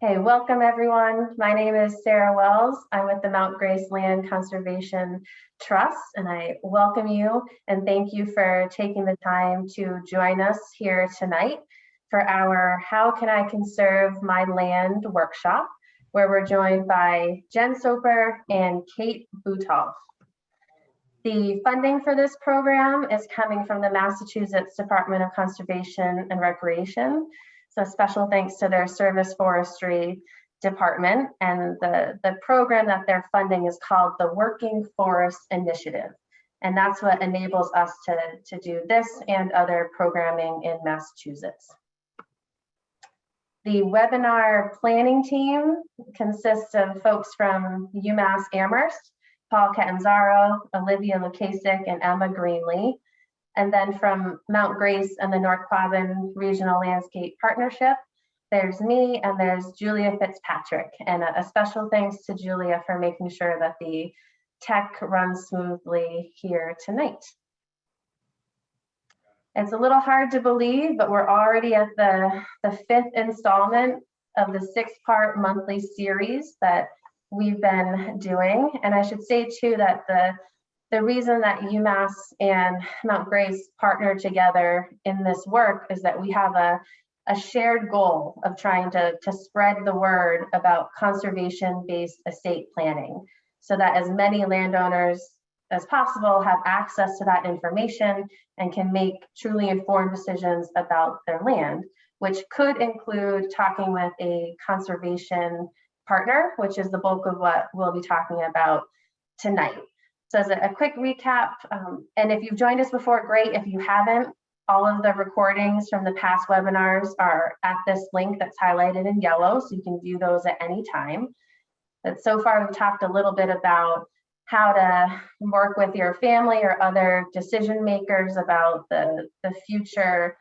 Hey, welcome everyone. My name is Sarah Wells. I'm with the Mount Grace Land Conservation Trust, and I welcome you and thank you for taking the time to join us here tonight for our How Can I Conserve My Land workshop, where we're joined by Jen Soper and Kate Buttolph. The funding for this program is coming from the Massachusetts Department of Conservation and Recreation. So special thanks to their service forestry department, and the program that they're funding is called the Working Forest Initiative. And that's what enables us to do this and other programming in Massachusetts. The webinar planning team consists of folks from UMass Amherst, Paul Catanzaro, Olivia Lukasik, and Emma Greenlee. And then from Mount Grace and the North Quabbin Regional Landscape Partnership, there's me and there's Julia Fitzpatrick. And a special thanks to Julia for making sure that the tech runs smoothly here tonight. It's a little hard to believe, but we're already at the fifth installment of the 6-part monthly series that we've been doing. And I should say too that the reason that UMass and Mount Grace partner together in this work is that we have a shared goal of trying to spread the word about conservation-based estate planning so that as many landowners as possible have access to that information and can make truly informed decisions about their land, which could include talking with a conservation partner, which is the bulk of what we'll be talking about tonight. So as a quick recap, and if you've joined us before, great. If you haven't, all of the recordings from the past webinars are at this link that's highlighted in yellow, so you can view those at any time. But so far, we've talked a little bit about how to work with your family or other decision makers about the future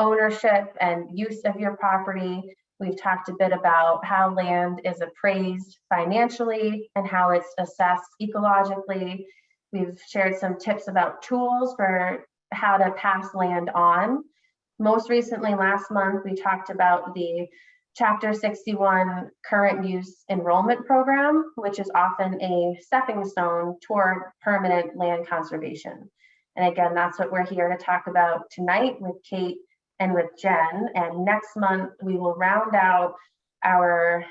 ownership and use of your property. We've talked a bit about how land is appraised financially and how it's assessed ecologically. We've shared some tips about tools for how to pass land on. Most recently, last month, we talked about the Chapter 61 current use enrollment program, which is often a stepping stone toward permanent land conservation. And again, that's what we're here to talk about tonight with Kate and with Jen. And next month, we will round out our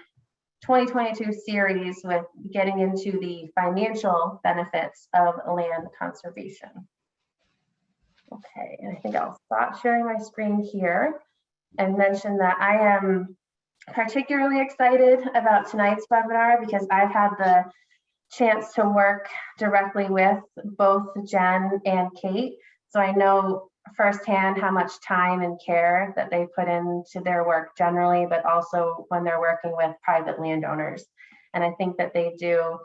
2022 series with getting into the financial benefits of land conservation. Okay, and I think I'll stop sharing my screen here and mention that I am particularly excited about tonight's webinar because I've had the chance to work directly with both Jen and Kate. So I know firsthand how much time and care that they put into their work generally, but also when they're working with private landowners. And I think that they do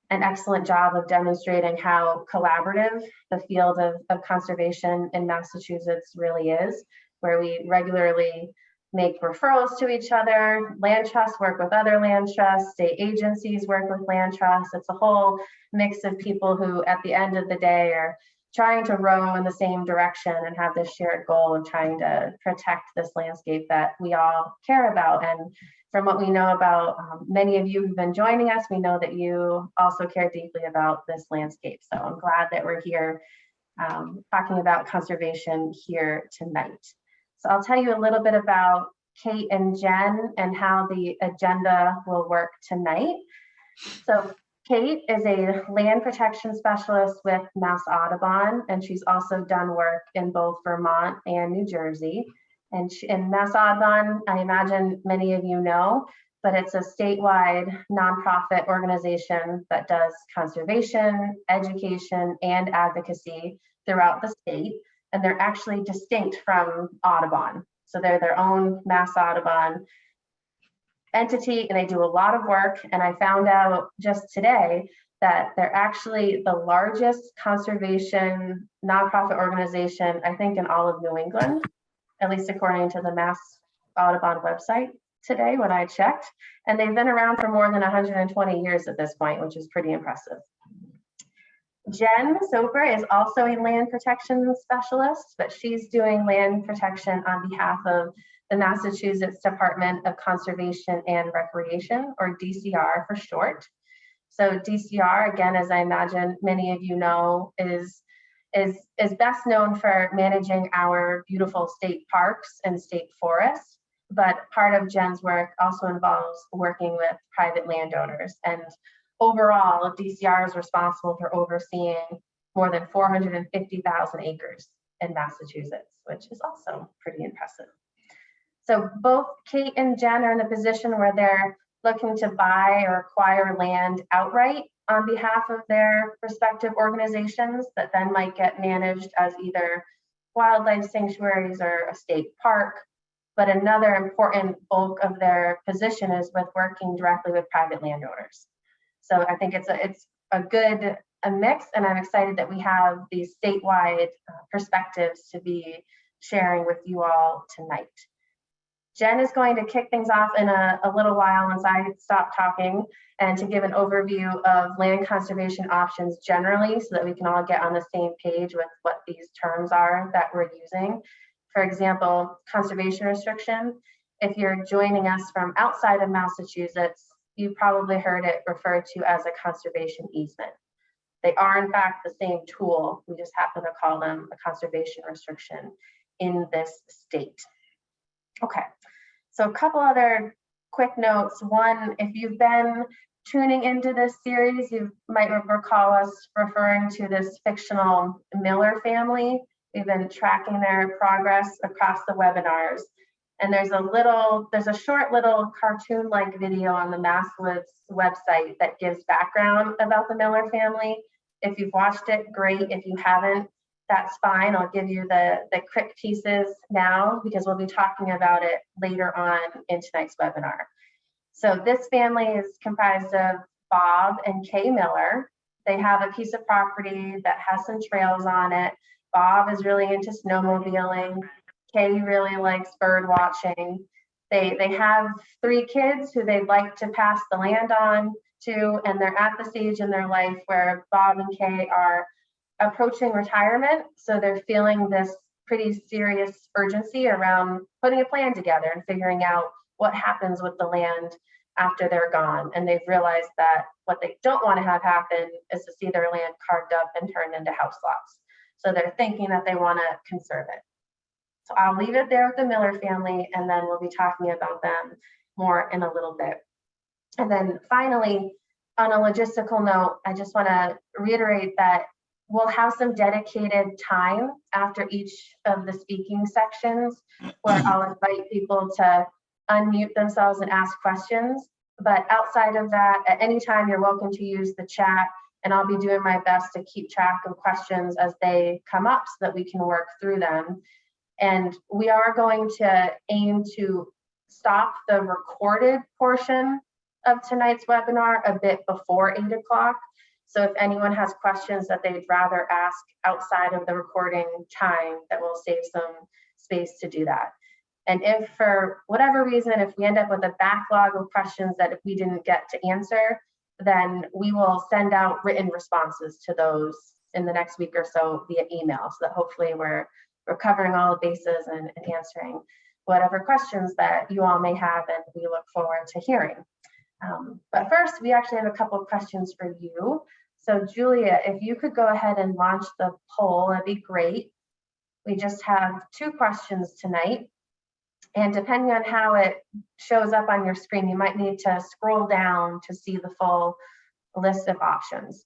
an excellent job of demonstrating how collaborative the field of conservation in Massachusetts really is, where we regularly make referrals to each other. Land trusts work with other land trusts, state agencies work with land trusts. It's a whole mix of people who at the end of the day are trying to row in the same direction and have this shared goal of trying to protect this landscape that we all care about. And from what we know about many of you who've been joining us, we know that you also care deeply about this landscape. So I'm glad that we're here talking about conservation here tonight. So I'll tell you a little bit about Kate and Jen and how the agenda will work tonight. So Kate is a land protection specialist with Mass Audubon, and she's also done work in both Vermont and New Jersey. And in Mass Audubon, I imagine many of you know, but it's a statewide nonprofit organization that does conservation, education, and advocacy throughout the state. And they're actually distinct from Audubon. So they're their own Mass Audubon entity, and they do a lot of work. And I found out just today that they're actually the largest conservation nonprofit organization, I think, in all of New England, at least according to the Mass Audubon website today when I checked. And they've been around for more than 120 years at this point, which is pretty impressive. Jen Soper is also a land protection specialist, but she's doing land protection on behalf of the Massachusetts Department of Conservation and Recreation, or DCR for short. So DCR, again, as I imagine many of you know, is best known for managing our beautiful state parks and state forests, but part of Jen's work also involves working with private landowners. And overall, DCR is responsible for overseeing more than 450,000 acres in Massachusetts, which is also pretty impressive. So both Kate and Jen are in the position where they're looking to buy or acquire land outright on behalf of their respective organizations that then might get managed as either wildlife sanctuaries or a state park. But another important bulk of their position is with working directly with private landowners. So I think it's a good mix, and I'm excited that we have these statewide perspectives to be sharing with you all tonight. Jen is going to kick things off in a little while once I stop talking, and to give an overview of land conservation options generally so that we can all get on the same page with what these terms are that we're using. For example, conservation restriction. If you're joining us from outside of Massachusetts, you probably heard it referred to as a conservation easement. They are in fact the same tool. We just happen to call them a conservation restriction in this state. Okay, so a couple other quick notes. One, if you've been tuning into this series, you might recall us referring to this fictional Miller family. We've been tracking their progress across the webinars. And there's a short little cartoon-like video on the Masswoods website that gives background about the Miller family. If you've watched it, great. If you haven't, that's fine. I'll give you the quick pieces now because we'll be talking about it later on in tonight's webinar. So this family is comprised of Bob and Kay Miller. They have a piece of property that has some trails on it. Bob is really into snowmobiling. Kay really likes bird watching. They have 3 kids who they'd like to pass the land on to, and they're at the stage in their life where Bob and Kay are approaching retirement. So they're feeling this pretty serious urgency around putting a plan together and figuring out what happens with the land after they're gone. And they've realized that what they don't want to have happen is to see their land carved up and turned into house lots. So they're thinking that they want to conserve it. So I'll leave it there with the Miller family, and then we'll be talking about them more in a little bit. And then finally, on a logistical note, I just want to reiterate that we'll have some dedicated time after each of the speaking sections where I'll invite people to unmute themselves and ask questions. But outside of that, at any time, you're welcome to use the chat, and I'll be doing my best to keep track of questions as they come up so that we can work through them. And we are going to aim to stop the recorded portion of tonight's webinar a bit before 8 o'clock. So if anyone has questions that they'd rather ask outside of the recording time, that will save some space to do that. And if for whatever reason, if we end up with a backlog of questions that if we didn't get to answer, then we will send out written responses to those in the next week or so via email, so that hopefully we're covering all the bases and answering whatever questions that you all may have, and we look forward to hearing. But first, we actually have a couple of questions for you. So Julia, if you could go ahead and launch the poll, that'd be great. We just have 2 questions tonight. And depending on how it shows up on your screen, you might need to scroll down to see the full list of options.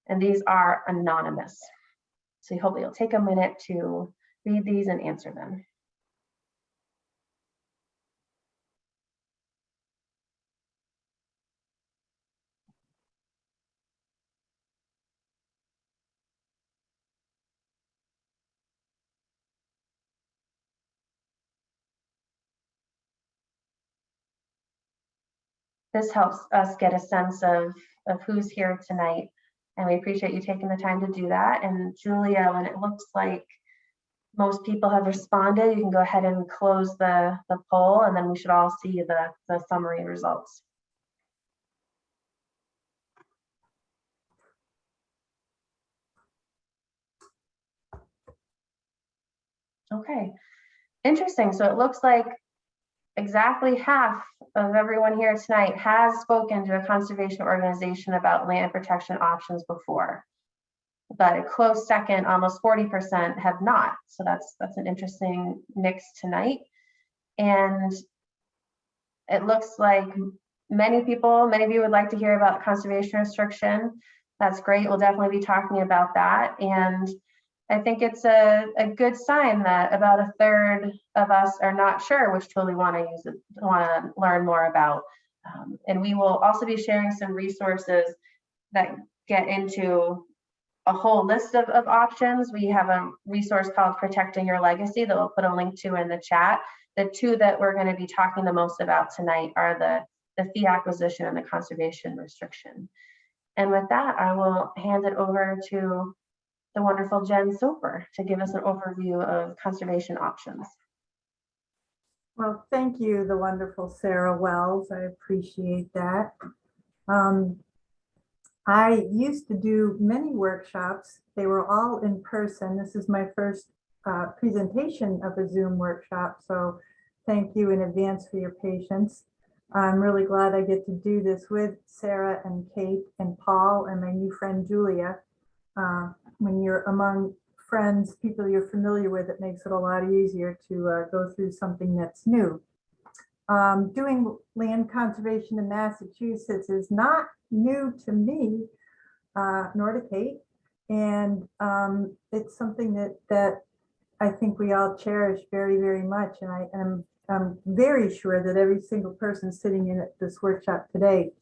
And these are anonymous. So hopefully you'll take a minute to read these and answer them. This helps us get a sense of who's here tonight, and we appreciate you taking the time to do that. And Julia, when it looks like most people have responded, you can go ahead and close the poll, and then we should all see the summary results. Okay, interesting. So it looks like exactly half of everyone here tonight has spoken to a conservation organization about land protection options before. But a close second, almost 40% have not. So that's an interesting mix tonight. And it looks like many of you would like to hear about conservation restriction. That's great. We'll definitely be talking about that. And I think it's a good sign that about a third of us are not sure which tool we want to learn more about. And we will also be sharing some resources that get into a whole list of options. We have a resource called Protecting Your Legacy that we'll put a link to in the chat. The two that we're going to be talking the most about tonight are the fee acquisition and the conservation restriction. And with that, I will hand it over to the wonderful Jen Soper to give us an overview of conservation options. Well, thank you, the wonderful Sarah Wells. I appreciate that. I used to do many workshops. They were all in person. This is my first presentation of a Zoom workshop, so thank you in advance for your patience. I'm really glad I get to do this with Sarah and Kate and Paul and my new friend Julia. When you're among friends, people you're familiar with, it makes it a lot easier to go through something that's new. Doing land conservation in Massachusetts is not new to me, nor to Kate, and it's something that I think we all cherish very, very much. And I'm very sure that every single person sitting in this workshop tonight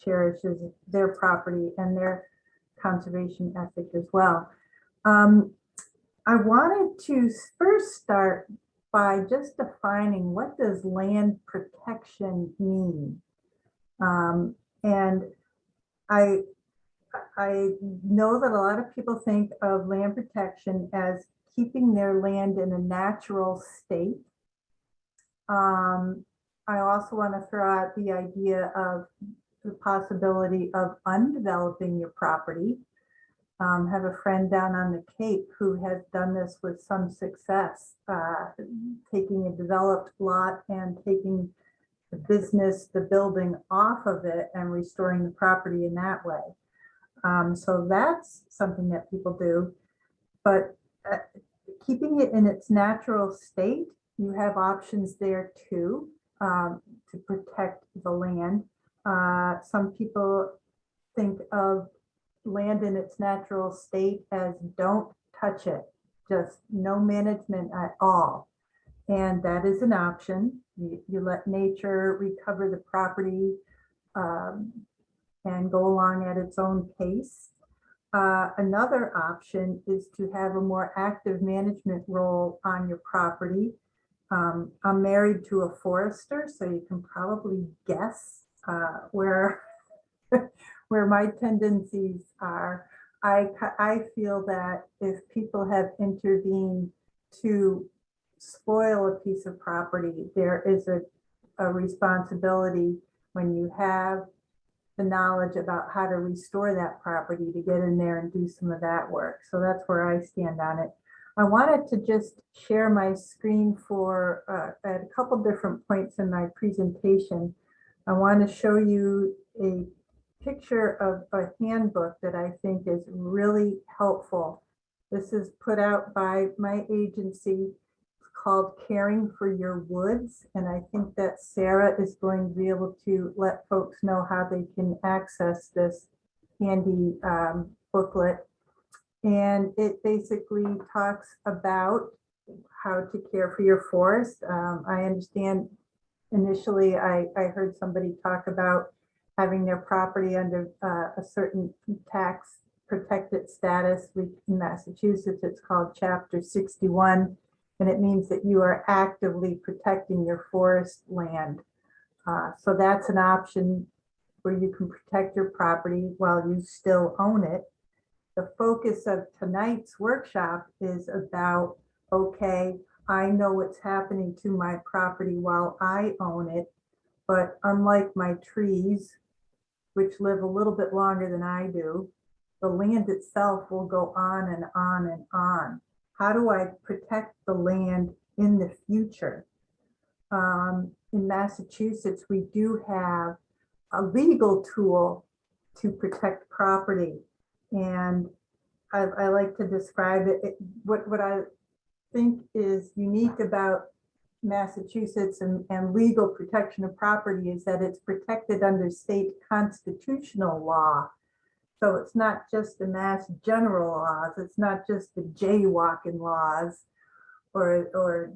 cherishes their property and their conservation ethic as well. I wanted to first start by just defining what does land protection mean. And I know that a lot of people think of land protection as keeping their land in a natural state. I also want to throw out the idea of the possibility of undeveloping your property. Have a friend down on the Cape who has done this with some success, taking a developed lot and taking the business, the building off of it and restoring the property in that way. So that's something that people do, but keeping it in its natural state, you have options there too, to protect the land. Some people think of land in its natural state as don't touch it, just no management at all. And that is an option. You let nature recover the property and go along at its own pace. Another option is to have a more active management role on your property. I'm married to a forester, so you can probably guess where my tendencies are. I feel that if people have intervened to spoil a piece of property, there is a responsibility when you have the knowledge about how to restore that property to get in there and do some of that work. So that's where I stand on it. I wanted to just share my screen for at a couple different points in my presentation. I want to show you a picture of a handbook that I think is really helpful. This is put out by my agency. It's called Caring for Your Woods. And I think that Sarah is going to be able to let folks know how they can access this handy booklet. And it basically talks about how to care for your forest. I understand initially I heard somebody talk about having their property under a certain tax protected status. In Massachusetts, it's called Chapter 61, and it means that you are actively protecting your forest land. So that's an option where you can protect your property while you still own it. The focus of tonight's workshop is about, okay, I know what's happening to my property while I own it, but unlike my trees, which live a little bit longer than I do, the land itself will go on and on and on. How do I protect the land in the future? In Massachusetts, we do have a legal tool to protect property. And I like to describe it. What I think is unique about Massachusetts and legal protection of property is that it's protected under state constitutional law. So it's not just the mass general laws, it's not just the jaywalking laws, or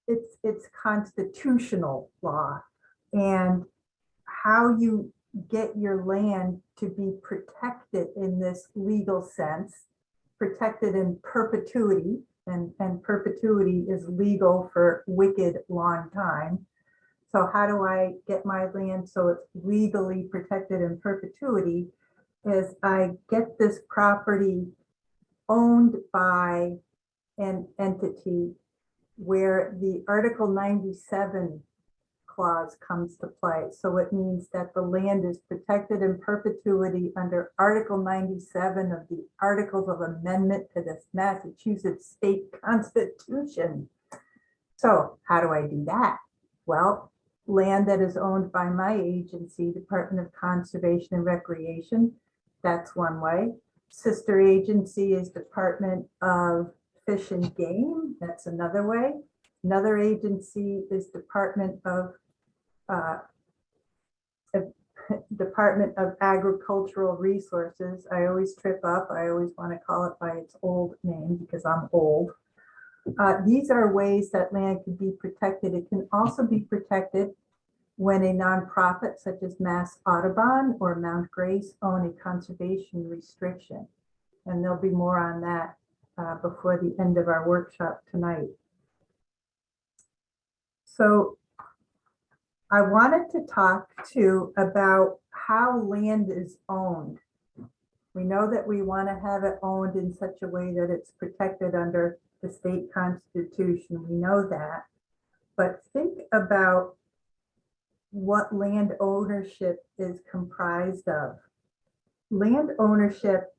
it's constitutional law. And how you get your land to be protected in this legal sense, protected in perpetuity, and perpetuity is legal for wicked long time. So how do I get my land so it's legally protected in perpetuity? Is I get this property owned by an entity where the Article 97 clause comes to play. So it means that the land is protected in perpetuity under Article 97 of the Articles of Amendment to the Massachusetts State Constitution. So how do I do that? Well, land that is owned by my agency, Department of Conservation and Recreation, that's one way. Sister agency is Department of Fish and Game, that's another way. Another agency is Department of Agricultural Resources. I always trip up. I always want to call it by its old name because I'm old. These are ways that land can be protected. It can also be protected when a nonprofit such as Mass Audubon or Mount Grace own a conservation restriction. And there'll be more on that before the end of our workshop tonight. So I wanted to talk too about how land is owned. We know that we want to have it owned in such a way that it's protected under the state constitution. We know that, but think about what land ownership is comprised of. Land ownership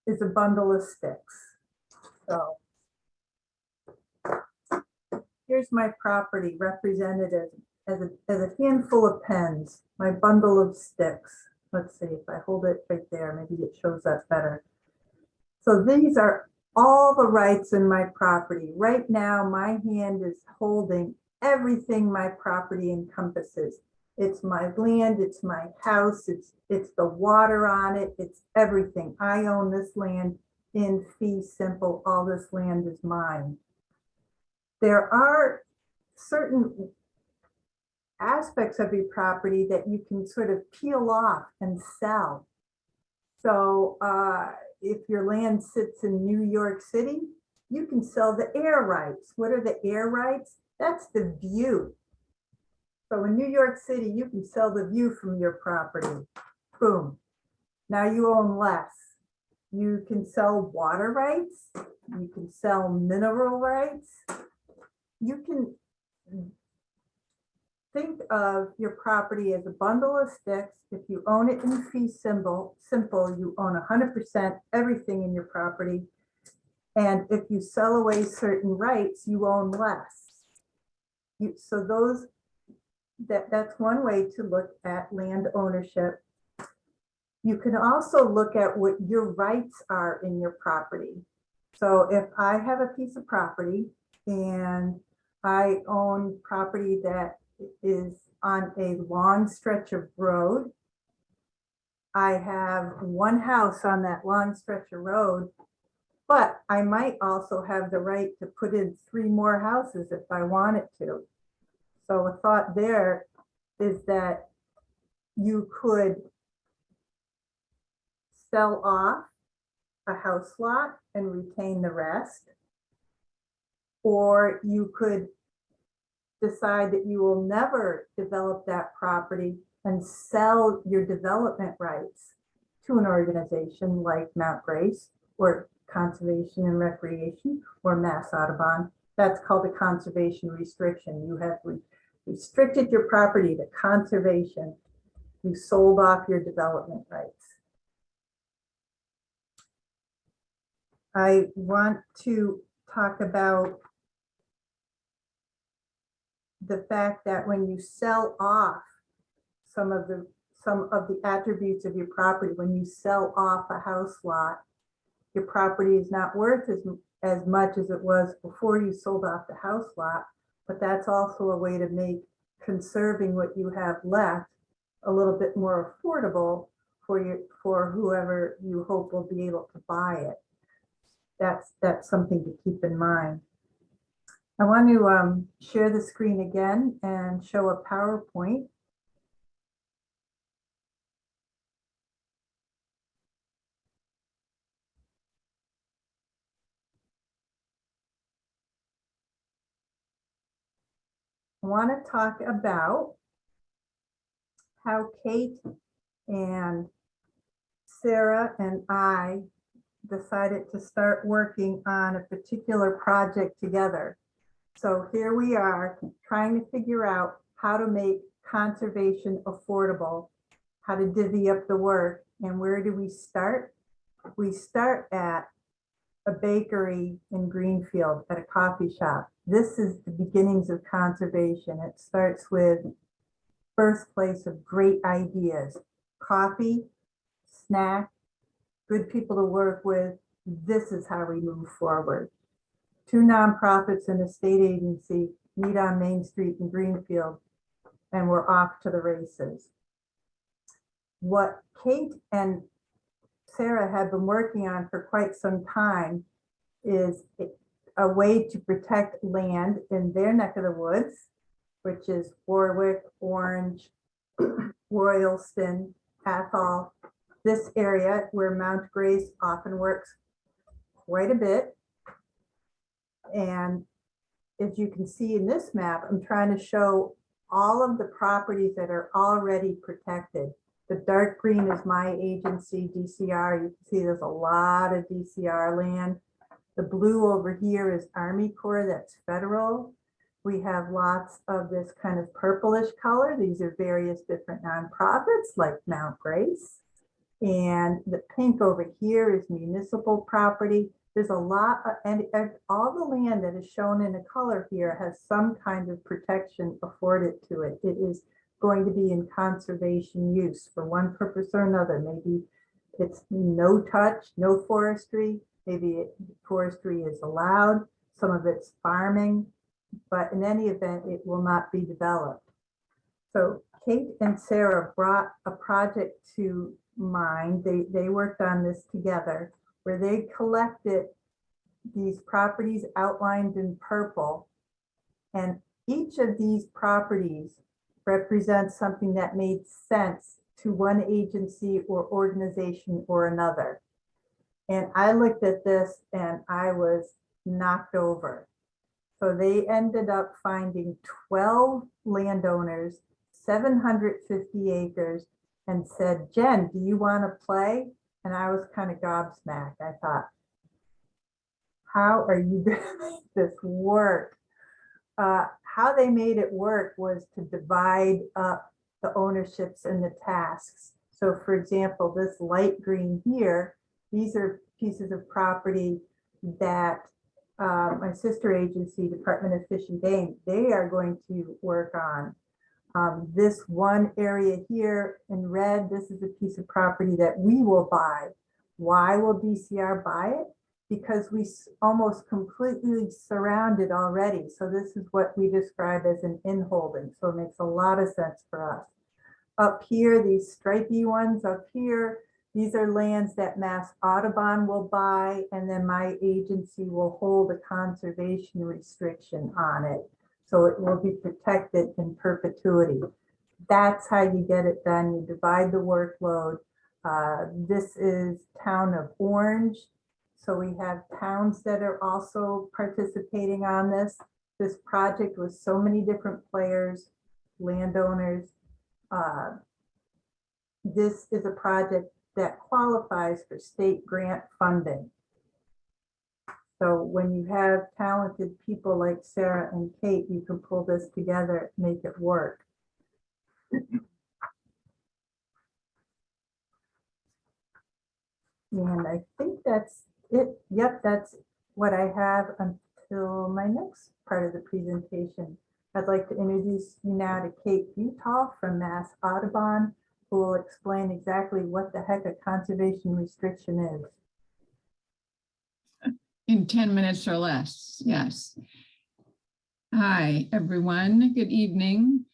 is a bundle of sticks. So here's my property represented as a handful of pens, my bundle of sticks. Let's see if I hold it right there, maybe it shows up better. So these are all the rights in my property. Right now, my hand is holding everything my property encompasses. It's my land, it's my house, it's the water on it, it's everything. I own this land in fee simple, all this land is mine. There are certain aspects of your property that you can sort of peel off and sell. So if your land sits in New York City, you can sell the air rights. What are the air rights? That's the view. So in New York City, you can sell the view from your property. Boom. Now you own less. You can sell water rights. You can sell mineral rights. You can think of your property as a bundle of sticks. If you own it in fee simple, you own 100% everything in your property. And if you sell away certain rights, you own less. So that's one way to look at land ownership. You can also look at what your rights are in your property. So if I have a piece of property and I own property that is on a long stretch of road, I have one house on that long stretch of road, but I might also have the right to put in 3 more houses if I wanted to. So a thought there is that you could sell off a house lot and retain the rest, or you could decide that you will never develop that property and sell your development rights to an organization like Mount Grace or Conservation and Recreation or Mass Audubon. That's called a conservation restriction. You have restricted your property to conservation. You sold off your development rights. I want to talk about the fact that when you sell off some of the attributes of your property, when you sell off a house lot, your property is not worth as much as it was before you sold off the house lot, but that's also a way to make conserving what you have left a little bit more affordable for whoever you hope will be able to buy it. That's something to keep in mind. I want to share the screen again and show a PowerPoint. I want to talk about how Kate and Sarah and I decided to start working on a particular project together. So here we are trying to figure out how to make conservation affordable, how to divvy up the work, and where do we start? We start at a bakery in Greenfield, at a coffee shop. This is the beginnings of conservation. It starts with birthplace of great ideas, coffee, snack, good people to work with. This is how we move forward. Two nonprofits and a state agency meet on Main Street in Greenfield, and we're off to the races. What Kate and Sarah have been working on for quite some time is a way to protect land in their neck of the woods, which is Warwick, Orange, Royalston, Athol, this area where Mount Grace often works quite a bit. And as you can see in this map, I'm trying to show all of the properties that are already protected. The dark green is my agency, DCR. You can see there's a lot of DCR land. The blue over here is Army Corps, that's federal. We have lots of this kind of purplish color. These are various different nonprofits like Mount Grace. And the pink over here is municipal property. There's a lot, and all the land that is shown in the color here has some kind of protection afforded to it. It is going to be in conservation use for one purpose or another. Maybe it's no touch, no forestry. Maybe forestry is allowed. Some of it's farming, but in any event, it will not be developed. So Kate and Sarah brought a project to mind. They worked on this together, where they collected these properties outlined in purple. And each of these properties represents something that made sense to one agency or organization or another. And I looked at this and I was knocked over. So they ended up finding 12 landowners, 750 acres, and said, Jen, do you want to play? And I was kind of gobsmacked. I thought, how are you going to make this work? How they made it work was to divide up the ownerships and the tasks. So for example, this light green here, these are pieces of property that my sister agency, Department of Fish and Game, they are going to work on. This one area here in red, this is a piece of property that we will buy. Why will DCR buy it? Because we almost completely surround it already. So this is what we describe as an in-holding. So it makes a lot of sense for us. Up here, these stripy ones up here, these are lands that Mass Audubon will buy, and then my agency will hold a conservation restriction on it. So it will be protected in perpetuity. That's how you get it done. You divide the workload. This is town of Orange. So we have towns that are also participating on this. This project with so many different players, landowners. This is a project that qualifies for state grant funding. So when you have talented people like Sarah and Kate, you can pull this together, make it work. And I think that's it. Yep, that's what I have until my next part of the presentation. I'd like to introduce you now to Kate Buttolph from Mass Audubon, who will explain exactly what the heck a conservation restriction is. In 10 minutes or less, yes. Hi, everyone. Good evening.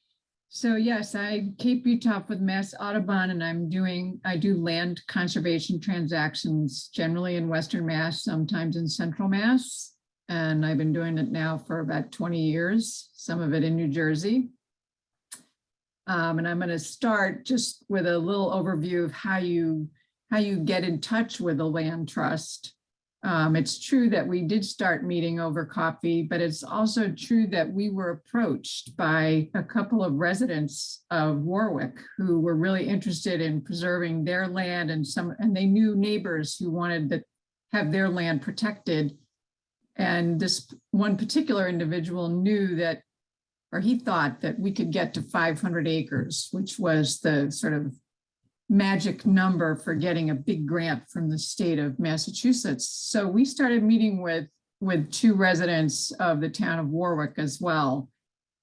So yes, Kate Buttolph with Mass Audubon, and I do land conservation transactions, generally in Western Mass, sometimes in Central Mass. And I've been doing it now for about 20 years, some of it in New Jersey. And I'm going to start just with a little overview of how you get in touch with a land trust. It's true that we did start meeting over coffee, but it's also true that we were approached by a couple of residents of Warwick who were really interested in preserving their land, and they knew neighbors who wanted to have their land protected. And this one particular individual knew that, or he thought that we could get to 500 acres, which was the sort of magic number for getting a big grant from the state of Massachusetts. So we started meeting with two residents of the town of Warwick as well,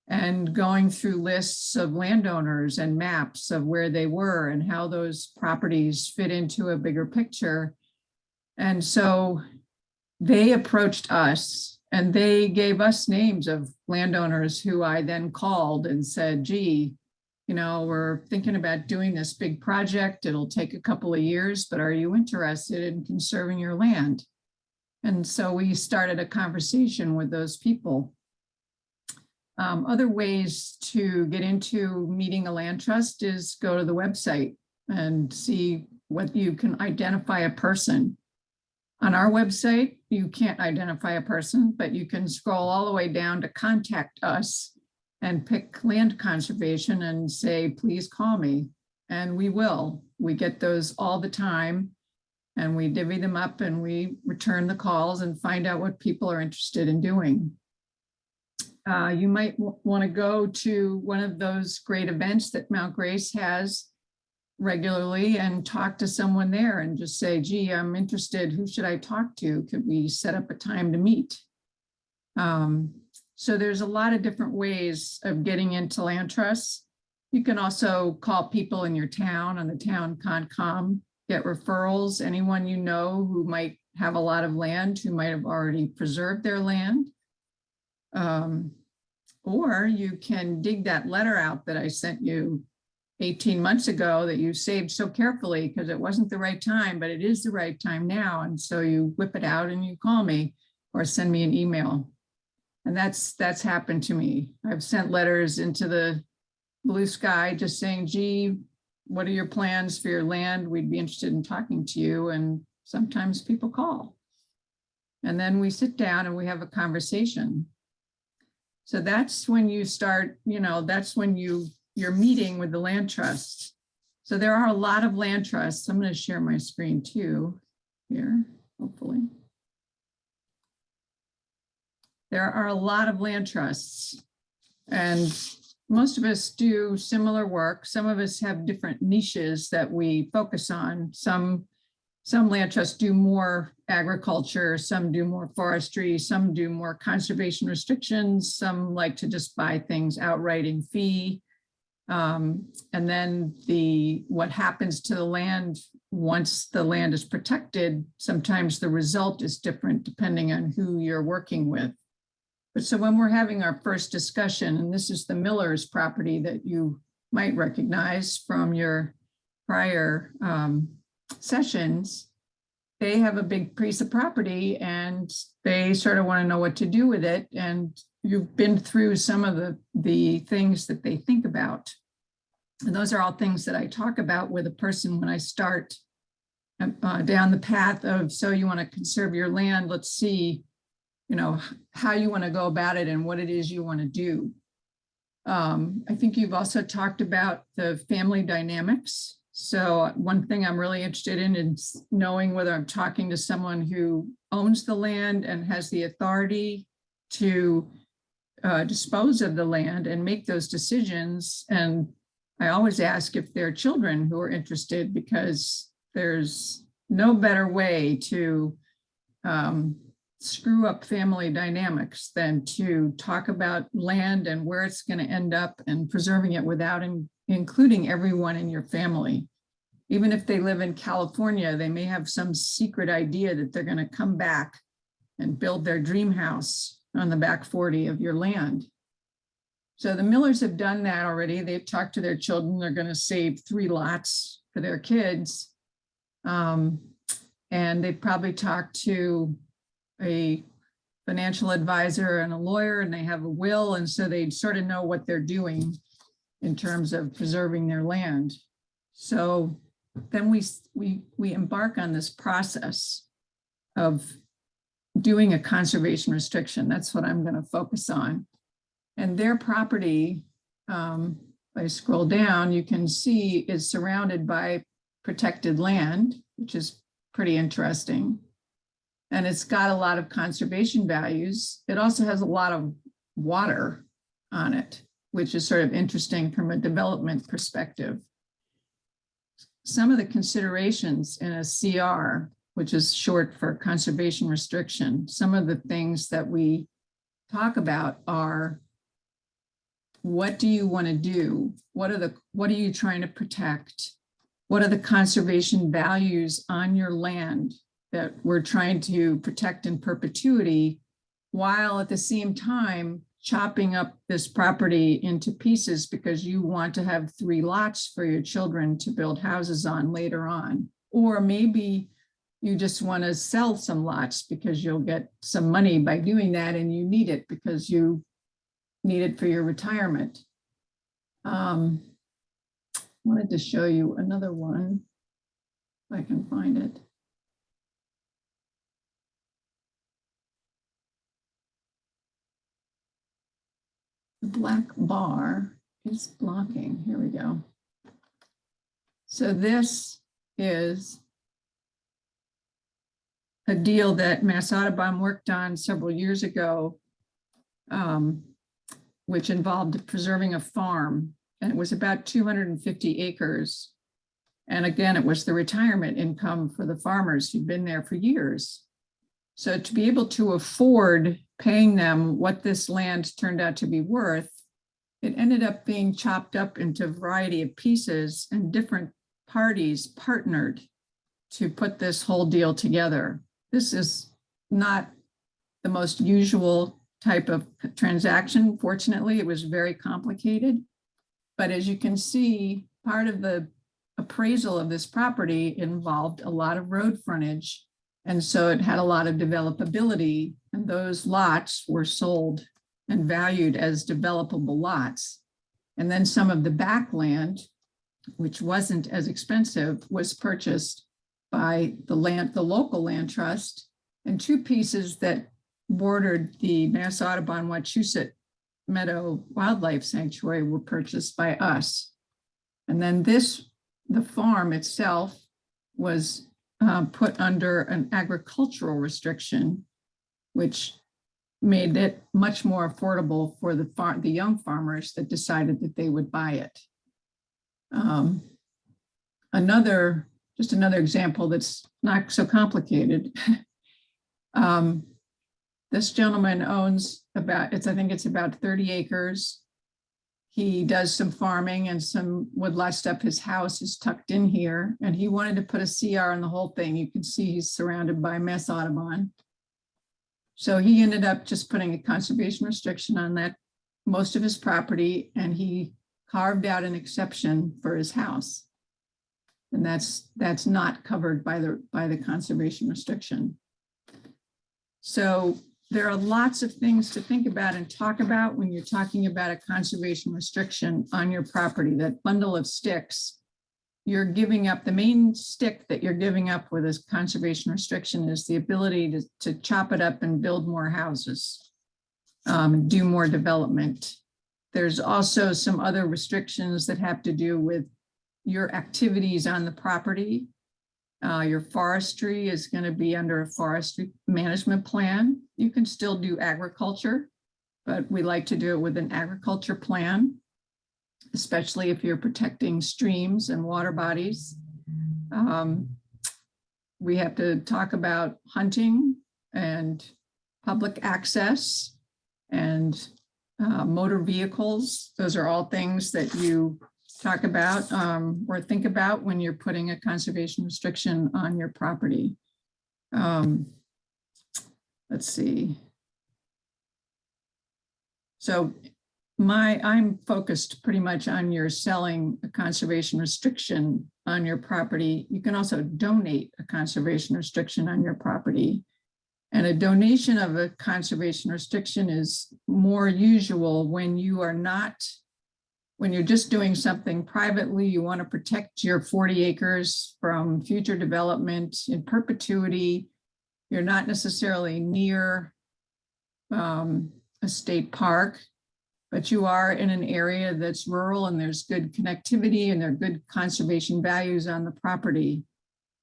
and going through lists of landowners and maps of where they were and how those properties fit into a bigger picture. And so they approached us and they gave us names of landowners who I then called and said, gee, we're thinking about doing this big project. It'll take a couple of years, but are you interested in conserving your land? And so we started a conversation with those people. Other ways to get into meeting a land trust is go to the website and see what you can identify a person. On our website, you can't identify a person, but you can scroll all the way down to contact us and pick land conservation and say, please call me. And we will. We get those all the time, and we divvy them up and we return the calls and find out what people are interested in doing. You might want to go to one of those great events that Mount Grace has regularly and talk to someone there and just say, gee, I'm interested. Who should I talk to? Could we set up a time to meet? So there's a lot of different ways of getting into land trusts. You can also call people in your town on the town Concom, get referrals, anyone you know who might have a lot of land, who might have already preserved their land. Or you can dig that letter out that I sent you 18 months ago that you saved so carefully because it wasn't the right time, but it is the right time now. And so you whip it out and you call me or send me an email. And that's happened to me. I've sent letters into the blue sky just saying, gee, what are your plans for your land? We'd be interested in talking to you. And sometimes people call. And then we sit down and we have a conversation. So that's when you start, that's when you're meeting with the land trust. So there are a lot of land trusts. I'm going to share my screen too here, hopefully. There are a lot of land trusts, and most of us do similar work. Some of us have different niches that we focus on. Some land trusts do more agriculture, some do more forestry, some do more conservation restrictions, some like to just buy things outright in fee. And then what happens to the land once the land is protected, sometimes the result is different depending on who you're working with. But so when we're having our first discussion, and this is the Miller's property that you might recognize from your prior sessions, they have a big piece of property and they sort of want to know what to do with it. And you've been through some of the things that they think about. And those are all things that I talk about with a person when I start down the path of, so you want to conserve your land, let's see, how you want to go about it and what it is you want to do. I think you've also talked about the family dynamics. So one thing I'm really interested in is knowing whether I'm talking to someone who owns the land and has the authority to dispose of the land and make those decisions. And I always ask if there are children who are interested, because there's no better way to screw up family dynamics than to talk about land and where it's going to end up and preserving it without including everyone in your family. Even if they live in California, they may have some secret idea that they're going to come back and build their dream house on the back 40 of your land. So the Millers have done that already. They've talked to their children. They're going to save 3 lots for their kids. And they've probably talked to a financial advisor and a lawyer, and they have a will. And so they sort of know what they're doing in terms of preserving their land. So then we embark on this process of doing a conservation restriction. That's what I'm going to focus on. And their property, if I scroll down, you can see is surrounded by protected land, which is pretty interesting. And it's got a lot of conservation values. It also has a lot of water on it, which is sort of interesting from a development perspective. Some of the considerations in a CR, which is short for conservation restriction, some of the things that we talk about are, what do you want to do? What are you trying to protect? What are the conservation values on your land that we're trying to protect in perpetuity, while at the same time chopping up this property into pieces because you want to have 3 lots for your children to build houses on later on? Or maybe you just want to sell some lots because you'll get some money by doing that and you need it because you need it for your retirement. Wanted to show you another one, if I can find it. The black bar is blocking. Here we go. So this is a deal that Mass Audubon worked on several years ago, which involved preserving a farm. And it was about 250 acres. And again, it was the retirement income for the farmers who'd been there for years. So to be able to afford paying them what this land turned out to be worth, it ended up being chopped up into a variety of pieces, and different parties partnered to put this whole deal together. This is not the most usual type of transaction. Fortunately, it was very complicated. But as you can see, part of the appraisal of this property involved a lot of road frontage. And so it had a lot of developability, and those lots were sold and valued as developable lots. And then some of the backland, which wasn't as expensive, was purchased by the local land trust, and 2 pieces that bordered the Mass Audubon Wachusett Meadow Wildlife Sanctuary were purchased by us. And then the farm itself was put under an agricultural restriction, which made it much more affordable for the young farmers that decided that they would buy it. Just another example that's not so complicated. This gentleman owns I think it's about 30 acres. He does some farming and some woodlot stuff. His house is tucked in here, and he wanted to put a CR on the whole thing. You can see he's surrounded by Mass Audubon. So he ended up just putting a conservation restriction on that, most of his property, and he carved out an exception for his house. And that's not covered by the conservation restriction. So there are lots of things to think about and talk about when you're talking about a conservation restriction on your property. That bundle of sticks, you're giving up, the main stick that you're giving up with this conservation restriction is the ability to chop it up and build more houses, do more development. There's also some other restrictions that have to do with your activities on the property. Your forestry is going to be under a forestry management plan. You can still do agriculture, but we like to do it with an agriculture plan, especially if you're protecting streams and water bodies. We have to talk about hunting and public access and motor vehicles. Those are all things that you talk about or think about when you're putting a conservation restriction on your property. Let's see. So I'm focused pretty much on your selling a conservation restriction on your property. You can also donate a conservation restriction on your property. And a donation of a conservation restriction is more usual when you are not, when you're just doing something privately, you want to protect your 40 acres from future development in perpetuity. You're not necessarily near a state park, but you are in an area that's rural and there's good connectivity and there are good conservation values on the property.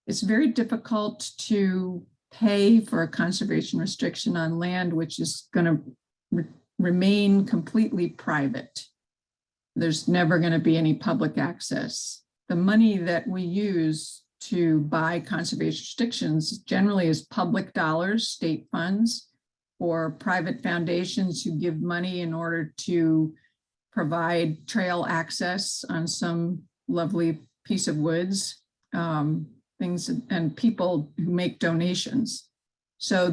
It's very difficult to pay for a conservation restriction on land which is going to remain completely private. There's never going to be any public access. The money that we use to buy conservation restrictions generally is public dollars, state funds, or private foundations who give money in order to provide trail access on some lovely piece of woods, things, and people who make donations. So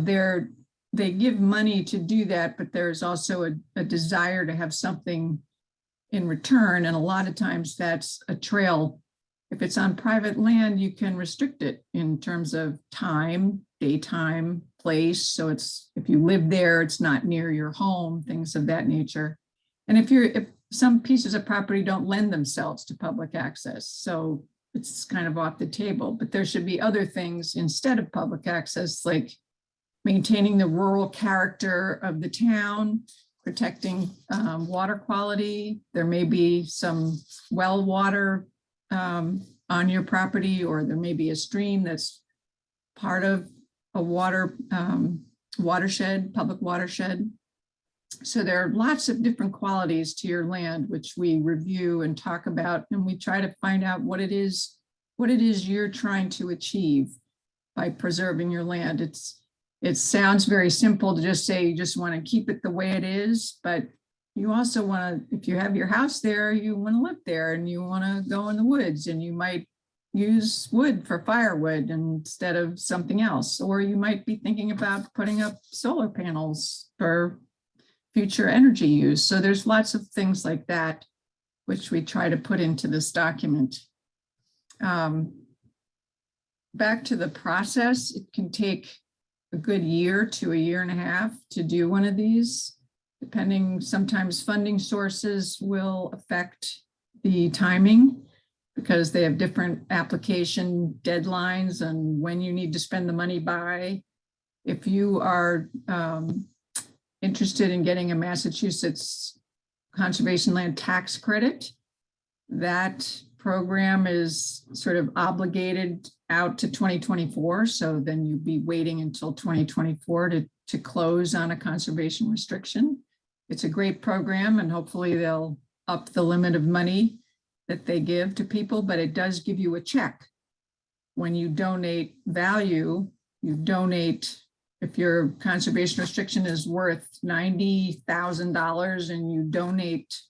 they give money to do that, but there's also a desire to have something in return. And a lot of times that's a trail. If it's on private land, you can restrict it in terms of time, daytime, place. So if you live there, it's not near your home, things of that nature. And if some pieces of property don't lend themselves to public access, so it's kind of off the table, but there should be other things instead of public access, like maintaining the rural character of the town, protecting water quality. There may be some well water on your property, or there may be a stream that's part of a watershed, public watershed. So there are lots of different qualities to your land, which we review and talk about, and we try to find out what it is you're trying to achieve by preserving your land. It sounds very simple to just say you just want to keep it the way it is, but you also want to, if you have your house there, you want to live there and you want to go in the woods, and you might use wood for firewood instead of something else. Or you might be thinking about putting up solar panels for future energy use. So there's lots of things like that, which we try to put into this document. Back to the process, it can take a good year to a year and a half to do one of these, depending. Sometimes funding sources will affect the timing because they have different application deadlines and when you need to spend the money by. If you are interested in getting a Massachusetts conservation land tax credit, that program is sort of obligated out to 2024. So then you'd be waiting until 2024 to close on a conservation restriction. It's a great program, and hopefully they'll up the limit of money that they give to people, but it does give you a check. When you donate value, you donate, if your conservation restriction is worth $90,000 and you donate,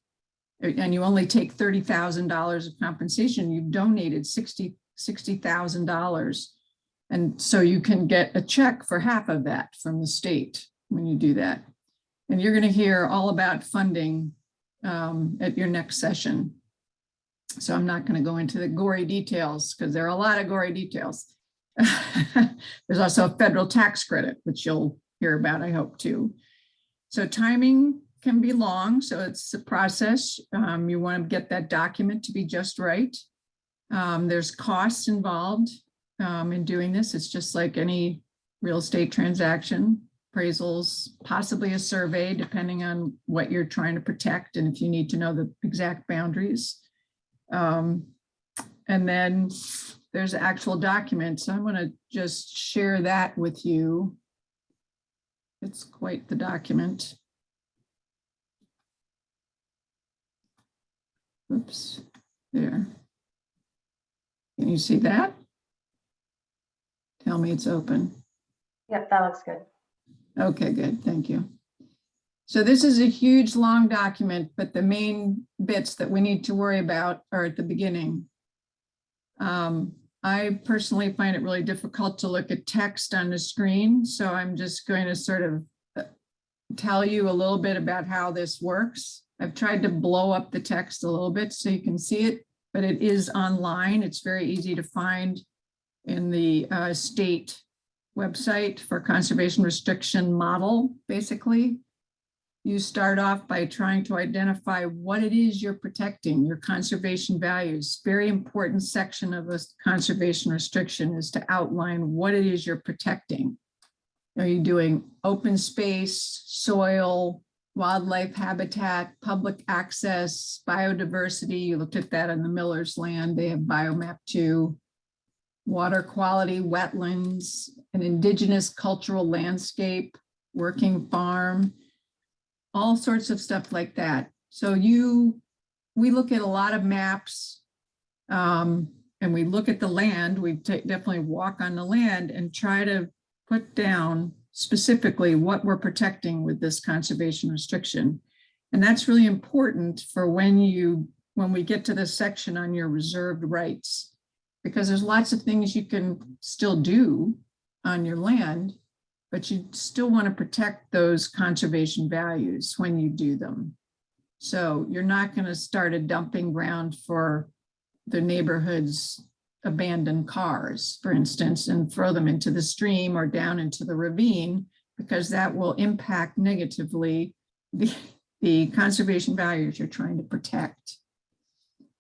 and you only take $30,000 of compensation, you've donated $60,000. And so you can get a check for half of that from the state when you do that. And you're going to hear all about funding at your next session. So I'm not going to go into the gory details because there are a lot of gory details. There's also a federal tax credit, which you'll hear about, I hope, too. So timing can be long, so it's a process. You want to get that document to be just right. There's costs involved in doing this. It's just like any real estate transaction, appraisals, possibly a survey, depending on what you're trying to protect and if you need to know the exact boundaries. And then there's actual documents. So I'm going to just share that with you. It's quite the document. Oops, there. Can you see that? Tell me it's open. Yep, that looks good. Okay, good, thank you. So this is a huge, long document, but the main bits that we need to worry about are at the beginning. I personally find it really difficult to look at text on the screen, so I'm just going to sort of tell you a little bit about how this works. I've tried to blow up the text a little bit so you can see it, but it is online. It's very easy to find in the state website for conservation restriction model. Basically, you start off by trying to identify what it is you're protecting, your conservation values. Very important section of a conservation restriction is to outline what it is you're protecting. Are you doing open space, soil, wildlife habitat, public access, biodiversity? You looked at that on the Miller's land. They have biomap 2. Water quality, wetlands, an indigenous cultural landscape, working farm, all sorts of stuff like that. So we look at a lot of maps and we look at the land. We definitely walk on the land and try to put down specifically what we're protecting with this conservation restriction. And that's really important for when we get to this section on your reserved rights, because there's lots of things you can still do on your land, but you still want to protect those conservation values when you do them. So you're not going to start a dumping ground for the neighborhood's abandoned cars, for instance, and throw them into the stream or down into the ravine, because that will impact negatively the conservation values you're trying to protect.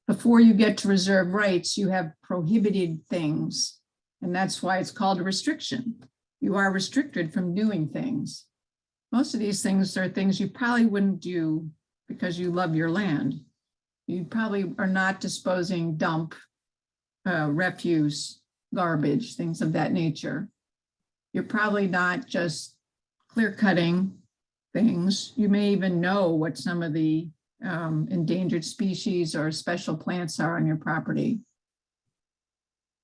Before you get to reserve rights, you have prohibited things, and that's why it's called a restriction. You are restricted from doing things. Most of these things are things you probably wouldn't do because you love your land. You probably are not disposing dump, refuse, garbage, things of that nature. You're probably not just clear cutting things. You may even know what some of the endangered species or special plants are on your property.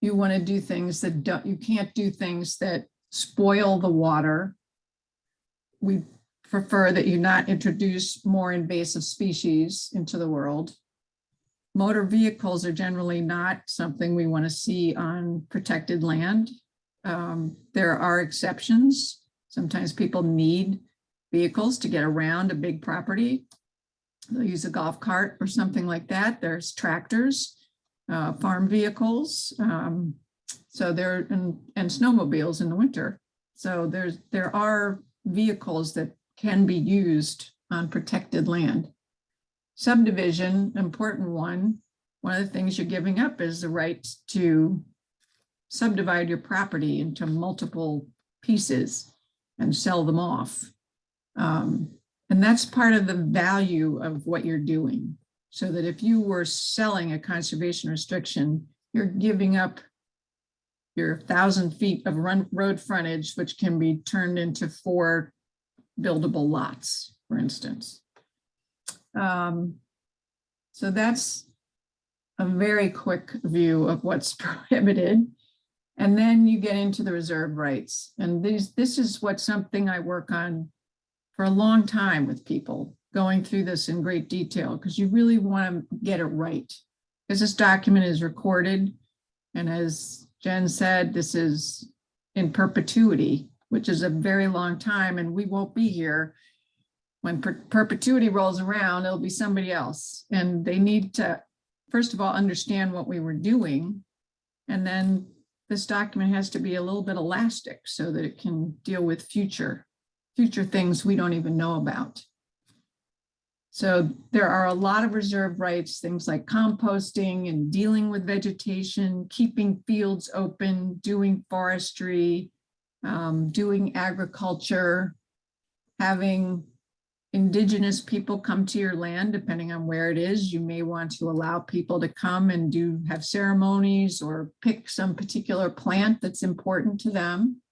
You want to do things that you can't do things that spoil the water. We prefer that you not introduce more invasive species into the world. Motor vehicles are generally not something we want to see on protected land. There are exceptions. Sometimes people need vehicles to get around a big property. They'll use a golf cart or something like that. There's tractors, farm vehicles. So there and snowmobiles in the winter. So there are vehicles that can be used on protected land. Subdivision, important one. One of the things you're giving up is the right to subdivide your property into multiple pieces and sell them off. And that's part of the value of what you're doing. So that if you were selling a conservation restriction, you're giving up your 1,000 feet of road frontage, which can be turned into 4 buildable lots, for instance. So that's a very quick view of what's prohibited. And then you get into the reserve rights. And this is something I work on for a long time with people, going through this in great detail, because you really want to get it right. Because this document is recorded. And as Jen said, this is in perpetuity, which is a very long time, and we won't be here. When perpetuity rolls around, it'll be somebody else. And they need to, first of all, understand what we were doing. And then this document has to be a little bit elastic so that it can deal with future things we don't even know about. So there are a lot of reserve rights, things like composting and dealing with vegetation, keeping fields open, doing forestry, doing agriculture, having indigenous people come to your land, depending on where it is. You may want to allow people to come and have ceremonies or pick some particular plant that's important to them.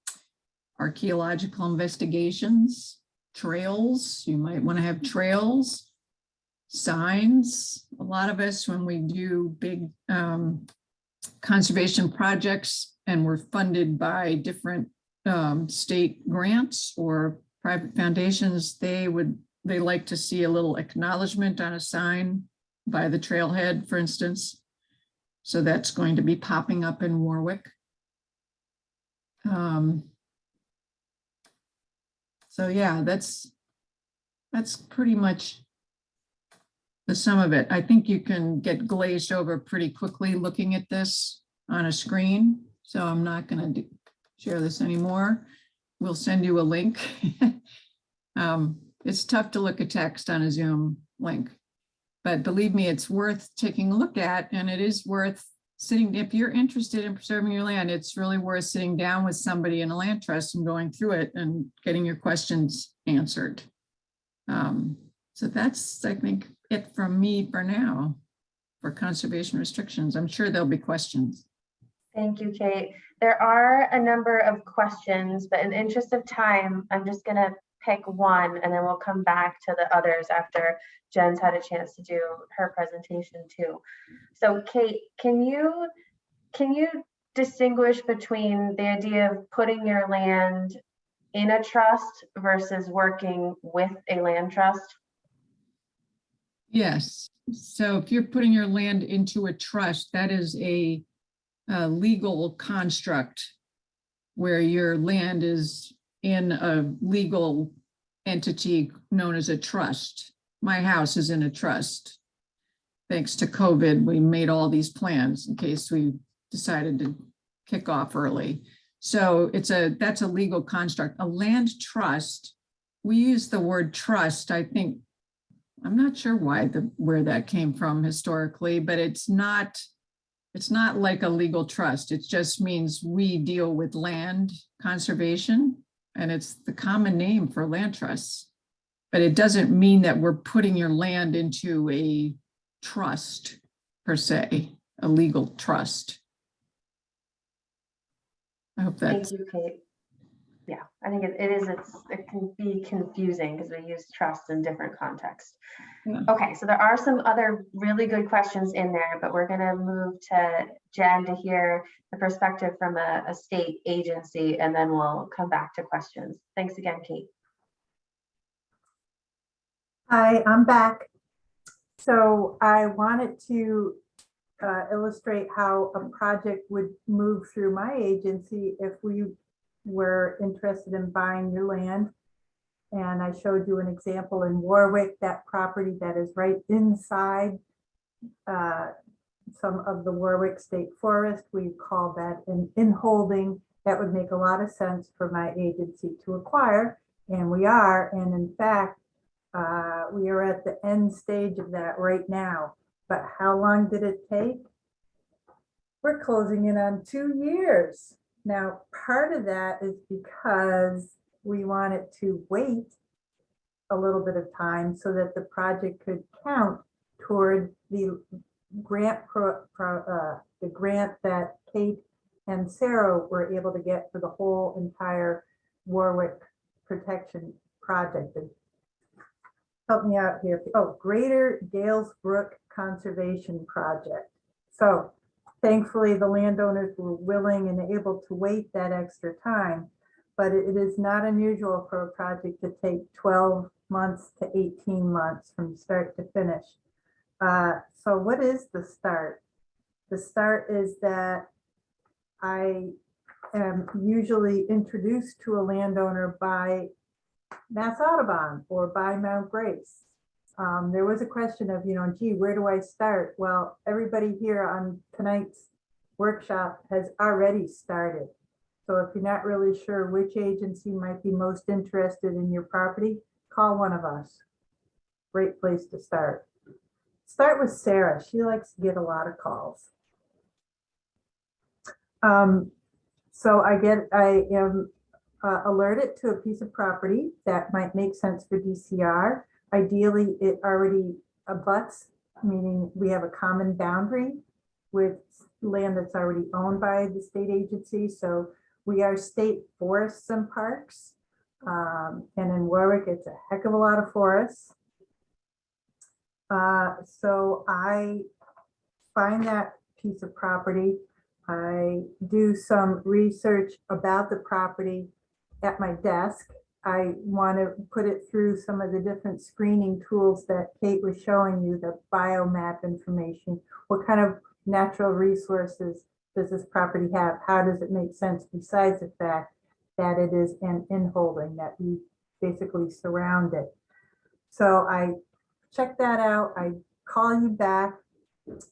Archaeological investigations, trails, you might want to have trails, signs. A lot of us, when we do big conservation projects and we're funded by different state grants or private foundations, they like to see a little acknowledgement on a sign by the trailhead, for instance. So that's going to be popping up in Warwick. So yeah, that's pretty much the sum of it. I think you can get glazed over pretty quickly looking at this on a screen. So I'm not going to share this anymore. We'll send you a link. It's tough to look at text on a Zoom link, but believe me, it's worth taking a look at, and it is worth sitting. If you're interested in preserving your land, it's really worth sitting down with somebody in a land trust and going through it and getting your questions answered. So that's, I think, it from me for now for conservation restrictions. I'm sure there'll be questions. Thank you, Kate. There are a number of questions, but in the interest of time, I'm just going to pick one and then we'll come back to the others after Jen's had a chance to do her presentation too. So Kate, can you distinguish between the idea of putting your land in a trust versus working with a land trust? Yes. So if you're putting your land into a trust, that is a legal construct where your land is in a legal entity known as a trust. My house is in a trust. Thanks to COVID, we made all these plans in case we decided to kick off early. So that's a legal construct. A land trust, we use the word trust, I think, I'm not sure where that came from historically, but it's not like a legal trust. It just means we deal with land conservation, and it's the common name for land trusts. But it doesn't mean that we're putting your land into a trust per se, a legal trust. I hope that's. Thank you, Kate. Yeah, I think it can be confusing because we use trust in different contexts. Yeah. Okay, so there are some other really good questions in there, but we're going to move to Jen to hear the perspective from a state agency, and then we'll come back to questions. Thanks again, Kate. Hi, I'm back. So I wanted to illustrate how a project would move through my agency if we were interested in buying your land. And I showed you an example in Warwick, that property that is right inside some of the Warwick State Forest. We call that an inholding. That would make a lot of sense for my agency to acquire, and we are. And in fact, we are at the end stage of that right now. But how long did it take? We're closing in on 2 years. Now, part of that is because we wanted to wait a little bit of time so that the project could count toward the grant the grant that Kate and Sarah were able to get for the whole entire Warwick protection project. And help me out here. Oh, Greater Gales Brook Conservation Project. So thankfully, the landowners were willing and able to wait that extra time, but it is not unusual for a project to take 12 months to 18 months from start to finish. So what is the start? The start is that I am usually introduced to a landowner by Mass Audubon or by Mount Grace. There was a question of, gee, where do I start? Well, everybody here on tonight's workshop has already started. So if you're not really sure which agency might be most interested in your property, call one of us. Great place to start. Start with Sarah. She likes to get a lot of calls. So I am alerted to a piece of property that might make sense for DCR. Ideally, it already abuts, meaning we have a common boundary with land that's already owned by the state agency. So we are state forests and parks. And in Warwick, it's a heck of a lot of forests. So I find that piece of property. I do some research about the property at my desk. I want to put it through some of the different screening tools that Kate was showing you, the biomap information. What kind of natural resources does this property have? How does it make sense besides the fact that it is an inholding, that we basically surround it? So I check that out. I call you back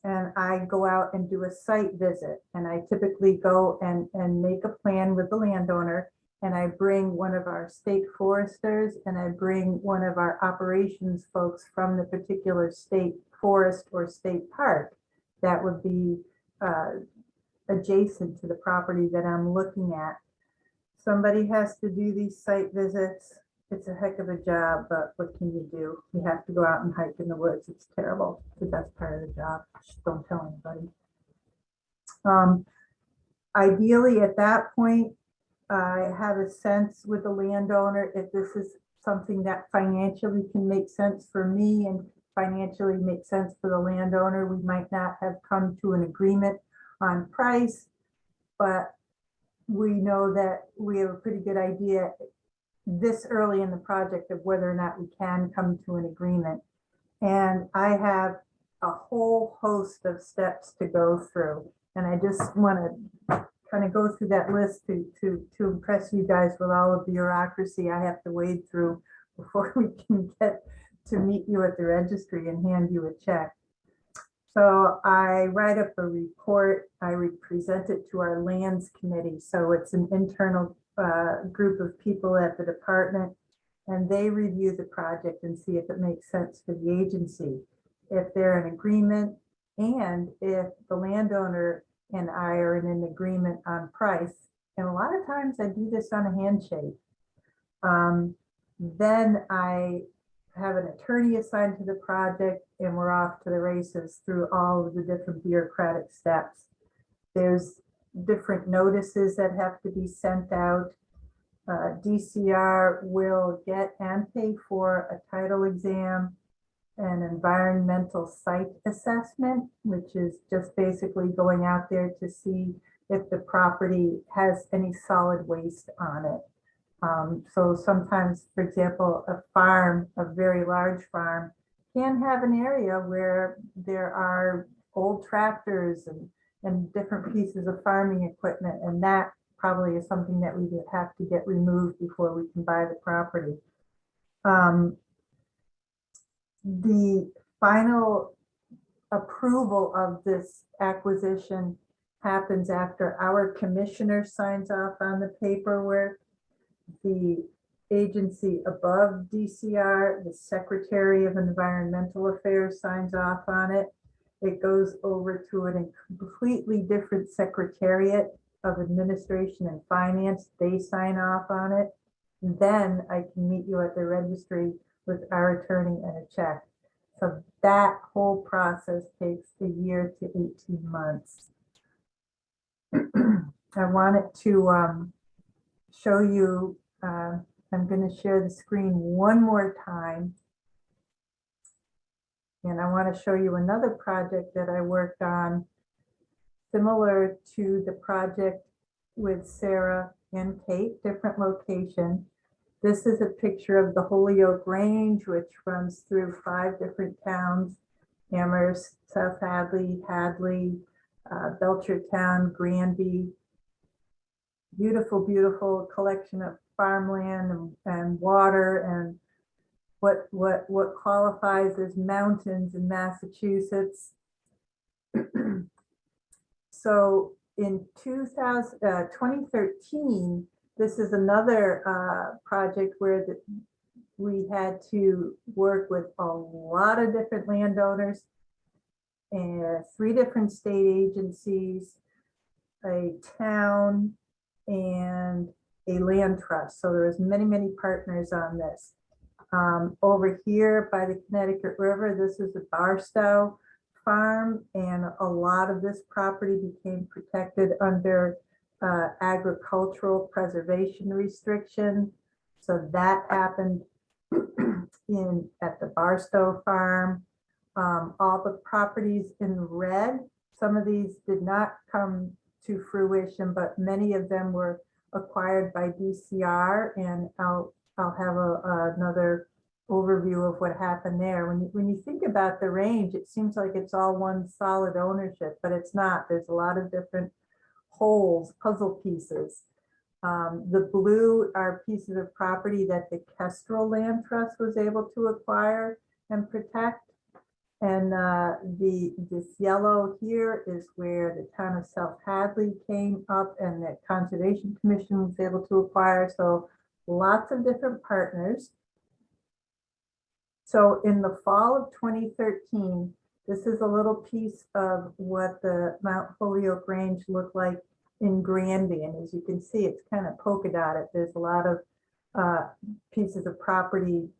and I go out and do a site visit. And I typically go and make a plan with the landowner. And I bring one of our state foresters and I bring one of our operations folks from the particular state forest or state park that would be adjacent to the property that I'm looking at. Somebody has to do these site visits. It's a heck of a job, but what can you do? You have to go out and hike in the woods. It's terrible. The best part of the job. Just don't tell anybody. Ideally, at that point, I have a sense with the landowner if this is something that financially can make sense for me and financially make sense for the landowner. We might not have come to an agreement on price, but we know that we have a pretty good idea this early in the project of whether or not we can come to an agreement. And I have a whole host of steps to go through. And I just want to kind of go through that list to impress you guys with all of the bureaucracy I have to wade through before we can get to meet you at the registry and hand you a check. So I write up a report, I present it to our lands committee. So it's an internal group of people at the department, and they review the project and see if it makes sense for the agency, if they're in agreement, and if the landowner and I are in an agreement on price. And a lot of times I do this on a handshake. Then I have an attorney assigned to the project and we're off to the races through all of the different bureaucratic steps. There's different notices that have to be sent out. DCR will get and pay for a title exam, an environmental site assessment, which is just basically going out there to see if the property has any solid waste on it. So sometimes, for example, a farm, a very large farm, can have an area where there are old tractors and different pieces of farming equipment, and that probably is something that we would have to get removed before we can buy the property. The final approval of this acquisition happens after our commissioner signs off on the paperwork. The agency above DCR, the Secretary of Environmental Affairs, signs off on it. It goes over to a completely different Secretariat of Administration and Finance. They sign off on it. And then I can meet you at the registry with our attorney and a check. So that whole process takes a year to 18 months. I wanted to show you, I'm going to share the screen one more time. And I want to show you another project that I worked on, similar to the project with Sarah and Kate, different location. This is a picture of the Holyoke Range, which runs through 5 different towns: Amherst, South Hadley, Belchertown, Granby. Beautiful, beautiful collection of farmland and water and what qualifies as mountains in Massachusetts. So in 2013, this is another project where we had to work with a lot of different landowners and 3 different state agencies, a town, and a land trust. So there was many, many partners on this. Over here by the Connecticut River, this is the Bartow Farm, and a lot of this property became protected under agricultural preservation restriction. So that happened at the Bartow Farm. All the properties in red, some of these did not come to fruition, but many of them were acquired by DCR, and I'll I'll have another overview of what happened there. When you think about the range, it seems like it's all one solid ownership, but it's not. There's a lot of different holes, puzzle pieces. The blue are pieces of property that the Kestrel Land Trust was able to acquire and protect. And this yellow here is where the town of South Hadley came up and the Conservation Commission was able to acquire. So lots of different partners. So in the fall of 2013, this is a little piece of what the Mount Holyoke Range looked like in Granby. And as you can see, it's kind of polka dotted. There's a lot of pieces of property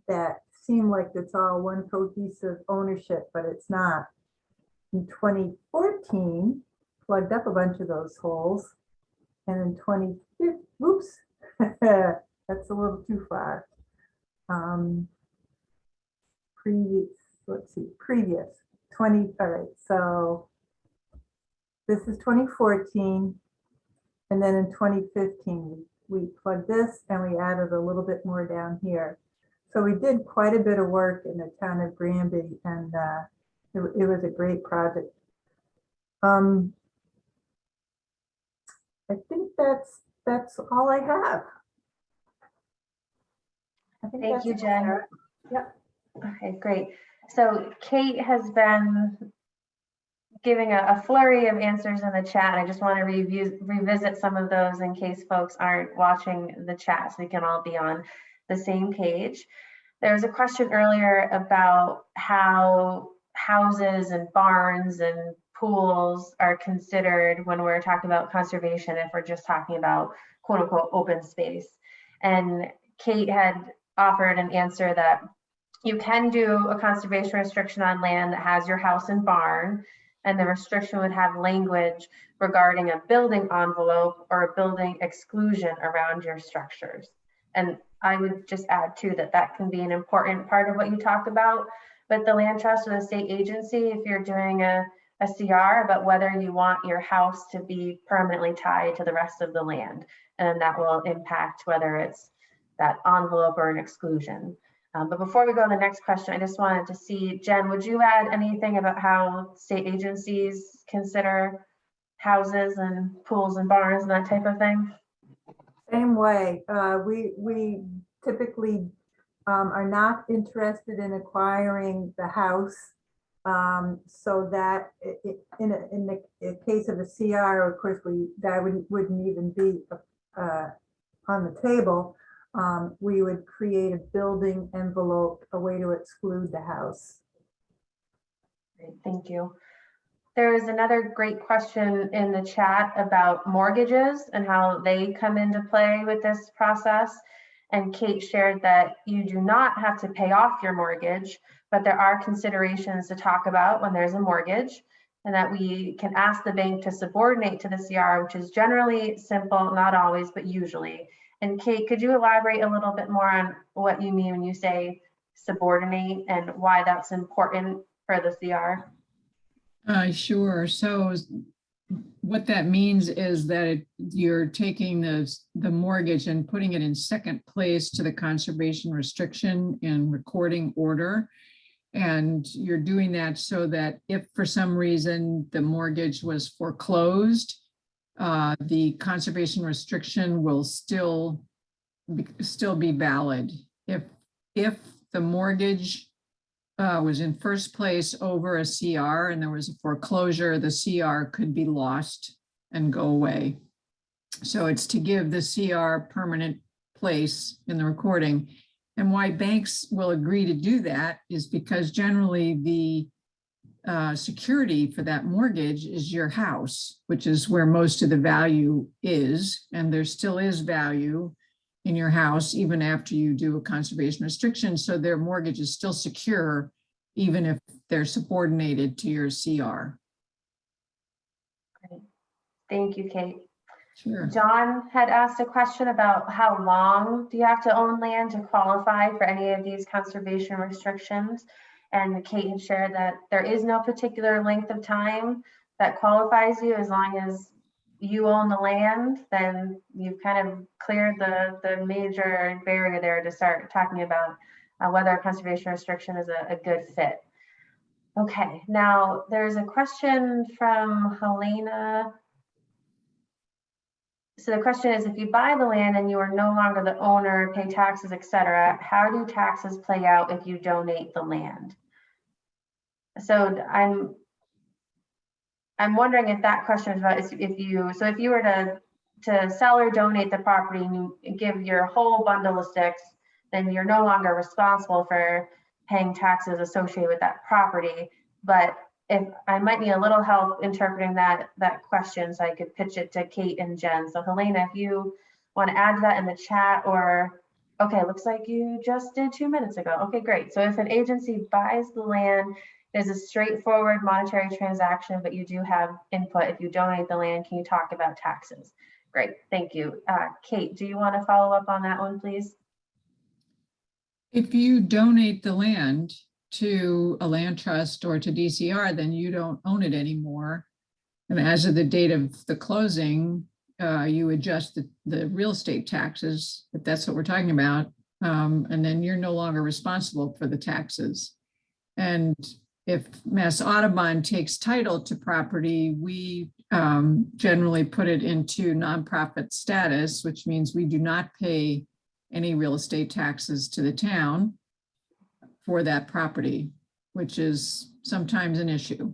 that seem like it's all one cohesive ownership, but it's not. In 2014, plugged up a bunch of those holes. And in 2015, oops, that's a little too far. Previous 20, all right, so this is 2014, and then in 2015 we plugged this and we added a little bit more down here. So we did quite a bit of work in the town of Granby, and it was a great project. I think that's all I have. Thank you, Jen. Yep. Okay, great. So Kate has been giving a flurry of answers in the chat. I just want to revisit some of those in case folks aren't watching the chat, so we can all be on the same page. There was a question earlier about how houses and barns and pools are considered when we're talking about conservation, if we're just talking about quote unquote open space. And Kate had offered an answer that you can do a conservation restriction on land that has your house and barn, and the restriction would have language regarding a building envelope or a building exclusion around your structures. And I would just add too that can be an important part of what you talk about with the land trust or the state agency if you're doing a CR about whether you want your house to be permanently tied to the rest of the land, and that will impact whether it's that envelope or an exclusion. But before we go to the next question, I just wanted to see, Jen, would you add anything about how state agencies consider houses and pools and barns and that type of thing? Same way. We typically are not interested in acquiring the house, so that in the case of a CR, of course, that wouldn't even be on the table. We would create a building envelope, a way to exclude the house. Great, thank you. There is another great question in the chat about mortgages and how they come into play with this process. And Kate shared that you do not have to pay off your mortgage, but there are considerations to talk about when there's a mortgage, and that we can ask the bank to subordinate to the CR, which is generally simple, not always, but usually. And Kate, could you elaborate a little bit more on what you mean when you say subordinate and why that's important for the CR? Sure. So what that means is that you're taking the mortgage and putting it in second place to the conservation restriction in recording order. And you're doing that so that if for some reason the mortgage was foreclosed, the conservation restriction will still be valid. If the mortgage was in first place over a CR and there was a foreclosure, the CR could be lost and go away. So it's to give the CR permanent place in the recording. And why banks will agree to do that is because generally the security for that mortgage is your house, which is where most of the value is. And there still is value in your house, even after you do a conservation restriction. So their mortgage is still secure, even if they're subordinated to your CR. Great. Thank you, Kate. Sure. John had asked a question about how long do you have to own land to qualify for any of these conservation restrictions? And Kate had shared that there is no particular length of time that qualifies you as long as you own the land, then you've kind of cleared the major barrier there to start talking about whether a conservation restriction is a good fit. Okay, now there's a question from Helena. So the question is, if you buy the land and you are no longer the owner, pay taxes, etc., how do taxes play out if you donate the land? So I'm wondering if that question is about if you were to sell or donate the property and you give your whole bundle of sticks, then you're no longer responsible for paying taxes associated with that property. But if I might need a little help interpreting that question, so I could pitch it to Kate and Jen. So Helena, if you want to add that in the chat, or okay, looks like you just did 2 minutes ago. Okay, great. So if an agency buys the land, there's a straightforward monetary transaction, but you do have input. If you donate the land, can you talk about taxes? Great, thank you. Kate, do you want to follow up on that one, please? If you donate the land to a land trust or to DCR, then you don't own it anymore. And as of the date of the closing, you adjust the real estate taxes, if that's what we're talking about, and then you're no longer responsible for the taxes. And if Mass Audubon takes title to property, we generally put it into nonprofit status, which means we do not pay any real estate taxes to the town for that property, which is sometimes an issue.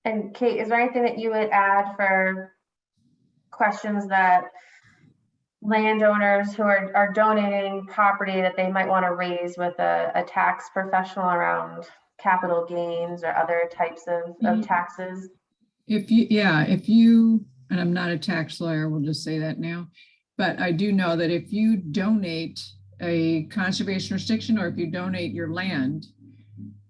And Kate, is there anything that you would add for questions that landowners who are donating property that they might want to raise with a tax professional around capital gains or other types of taxes? If you, and I'm not a tax lawyer, we'll just say that now, but I do know that if you donate a conservation restriction, or if you donate your land,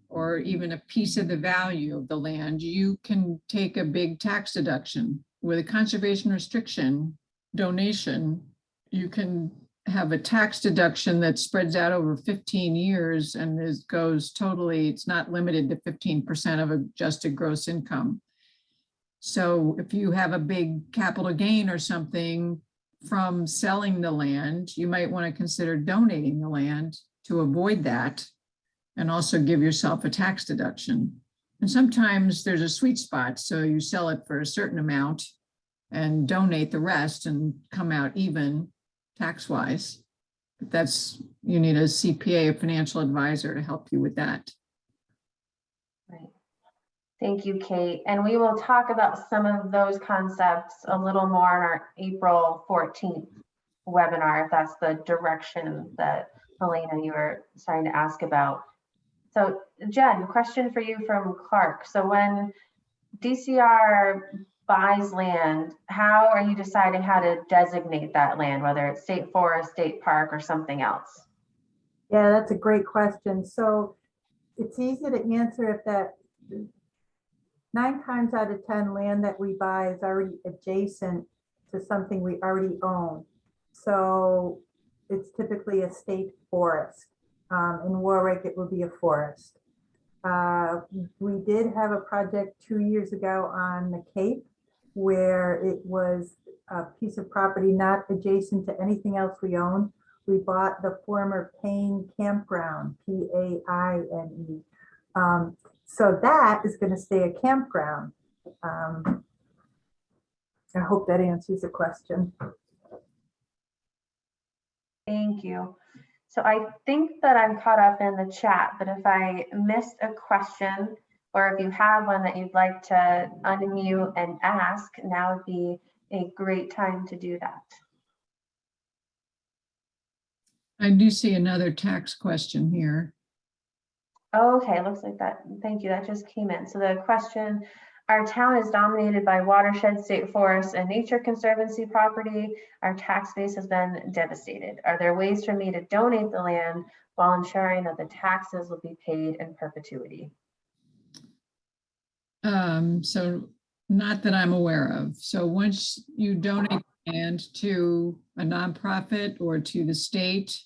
or even a piece of the value of the land, you can take a big tax deduction. With a conservation restriction donation, you can have a tax deduction that spreads out over 15 years and goes totally, it's not limited to 15% of adjusted gross income. So if you have a big capital gain or something from selling the land, you might want to consider donating the land to avoid that and also give yourself a tax deduction. And sometimes there's a sweet spot. So you sell it for a certain amount and donate the rest and come out even tax-wise. But that's, you need a CPA, a financial advisor, to help you with that. Right. Thank you, Kate. And we will talk about some of those concepts a little more in our April 14th webinar, if that's the direction that Helena, you were starting to ask about. So Jen, question for you from Clark. So when DCR buys land, how are you deciding how to designate that land, whether it's state forest, state park, or something else? Yeah, that's a great question. So it's easy to answer if that 9 times out of 10 land that we buy is already adjacent to something we already own. So it's typically a state forest. In Warwick, it would be a forest. We did have a project 2 years ago on the Cape where it was a piece of property not adjacent to anything else we own. We bought the former Payne Campground, P-A-I-N-E. So that is going to stay a campground. I hope that answers the question. Thank you. So I think that I'm caught up in the chat, but if I missed a question, or if you have one that you'd like to unmute and ask, now would be a great time to do that. I do see another tax question here. Okay, looks like that. Thank you. That just came in. So the question, our town is dominated by watershed, state forests, and nature conservancy property. Our tax base has been devastated. Are there ways for me to donate the land while ensuring that the taxes will be paid in perpetuity? So not that I'm aware of. So once you donate land to a nonprofit or to the state,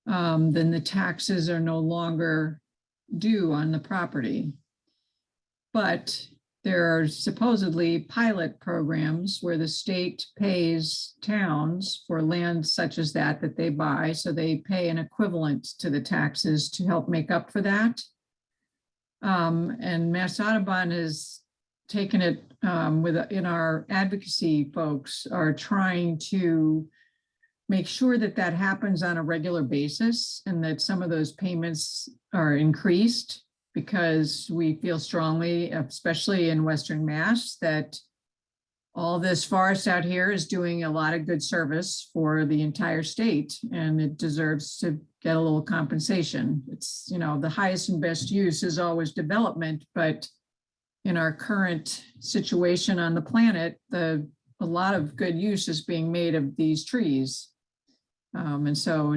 then the taxes are no longer due on the property. But there are supposedly pilot programs where the state pays towns for land such as that they buy. So they pay an equivalent to the taxes to help make up for that. And Mass Audubon has taken it in our advocacy folks are trying to make sure that that happens on a regular basis and that some of those payments are increased, because we feel strongly, especially in Western Mass, that all this forest out here is doing a lot of good service for the entire state, and it deserves to get a little compensation. It's, you know, the highest and best use is always development, but in our current situation on the planet, a lot of good use is being made of these trees. And so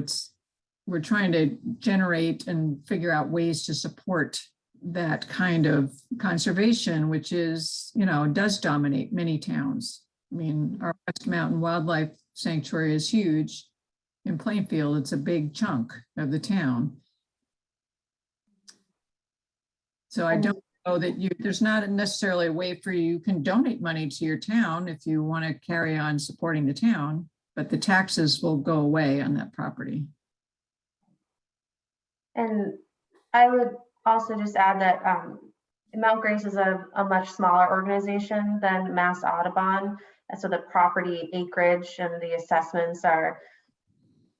we're trying to generate and figure out ways to support that kind of conservation, which is, you know, does dominate many towns. I mean, our West Mountain Wildlife Sanctuary is huge. In Plainfield, it's a big chunk of the town. So I don't know that there's not necessarily a way for you can donate money to your town if you want to carry on supporting the town, but the taxes will go away on that property. And I would also just add that Mount Grace is a much smaller organization than Mass Audubon. And so the property acreage and the assessments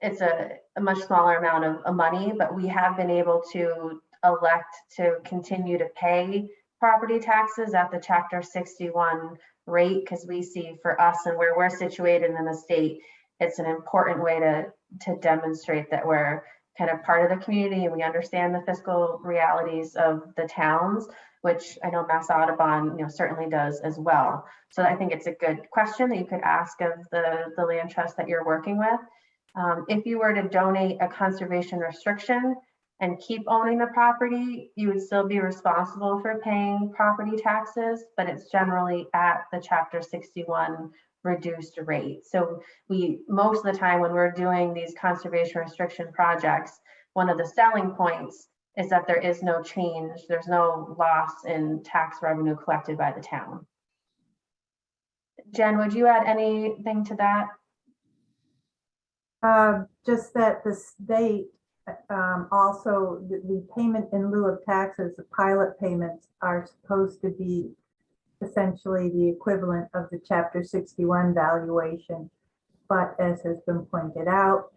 it's a much smaller amount of money, but we have been able to elect to continue to pay property taxes at the Chapter 61 rate, because we see for us and where we're situated in the state, it's an important way to demonstrate that we're kind of part of the community and we understand the fiscal realities of the towns, which I know Mass Audubon, certainly does as well. So I think it's a good question that you could ask of the land trust that you're working with. If you were to donate a conservation restriction and keep owning the property, you would still be responsible for paying property taxes, but it's generally at the Chapter 61 reduced rate. So most of the time when we're doing these conservation restriction projects, one of the selling points is that there is no change, there's no loss in tax revenue collected by the town. Jen, would you add anything to that? Just that the state also, the payment in lieu of taxes, the pilot payments are supposed to be essentially the equivalent of the Chapter 61 valuation. But as has been pointed out,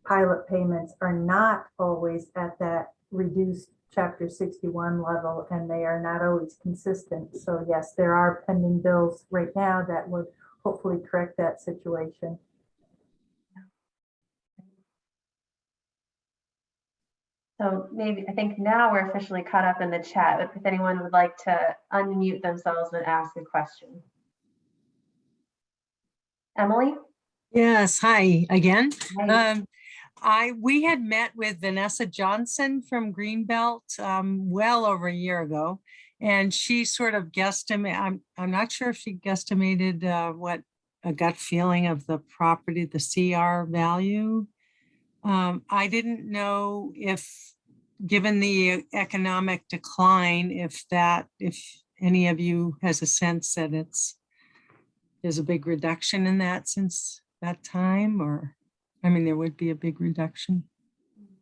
pilot payments are not always at that reduced Chapter 61 level, and they are not always consistent. So yes, there are pending bills right now that would hopefully correct that situation. So I think now we're officially caught up in the chat, if anyone would like to unmute themselves and ask a question. Emily? Yes, hi again. Hi. We had met with Vanessa Johnson from Greenbelt well over a year ago, and she sort of guesstimated, I'm not sure if she guesstimated what a gut feeling of the property, the CR value. I didn't know if, given the economic decline, if any of you has a sense that there's a big reduction in that since that time, or, I mean, there would be a big reduction.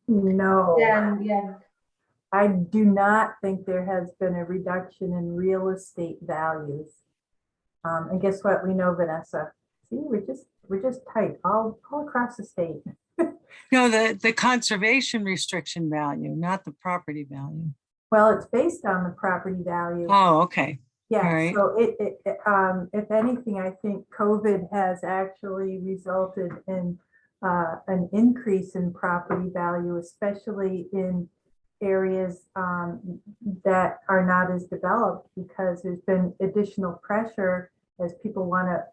No, Yeah. I do not think there has been a reduction in real estate values. And guess what? We know, Vanessa. See, we're just tight all across the state. No, the conservation restriction value, not the property value. Well, it's based on the property value. Oh, okay. Yeah, All right. so if anything, I think COVID has actually resulted in an increase in property value, especially in areas that are not as developed, because there's been additional pressure as people want to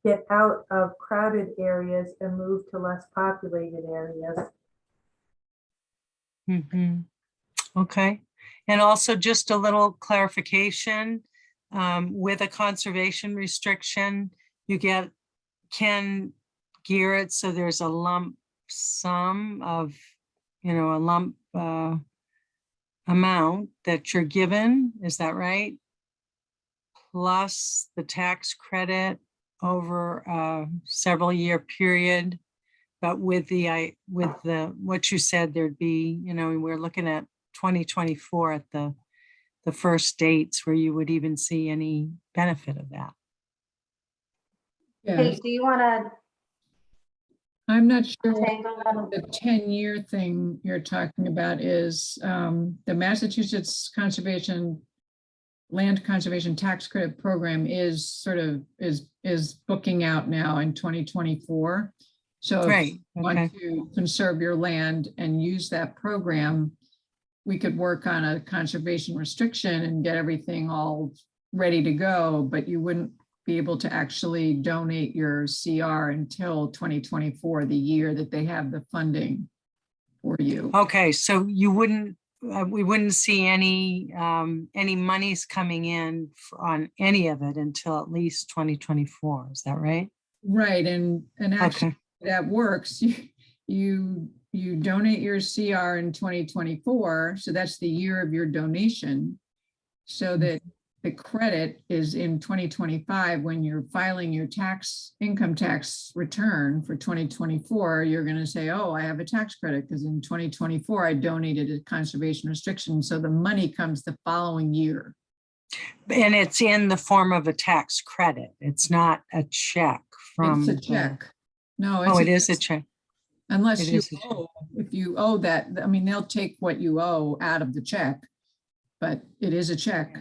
get out of crowded areas and move to less populated areas. Mm-hmm. Okay. And also just a little clarification, with a conservation restriction, you can gear it so there's a lump sum of, a lump amount that you're given. Is that right? plus the tax credit over a several year period. But with what you said, there'd be, we're looking at 2024 at the first dates where you would even see any benefit of that. Yes, Kate, do you want I'm not to sure what tangle that? the 10-year thing you're talking about is. The Massachusetts Land Conservation Tax Credit Program is booking out now in 2024. So if Right, you want okay. to conserve your land and use that program, we could work on a conservation restriction and get everything all ready to go, but you wouldn't be able to actually donate your CR until 2024, the year that they have the funding for you. Okay, so we wouldn't see any monies coming in on any of it until at least 2024. Is that right? Right, and actually Okay, that works. You donate your CR in 2024, so that's the year of your donation, so that the credit is in 2025 when you're filing your income tax return for 2024. You're going to say, oh, I have a tax credit because in 2024 I donated a conservation restriction, so the money comes the following year. and it's in the form of a tax credit. It's not a check from. It's a check. No, Oh, it's it is a check. unless It you is a check. owe, if you owe that, I mean, they'll take what you owe out of the check, but it is a check.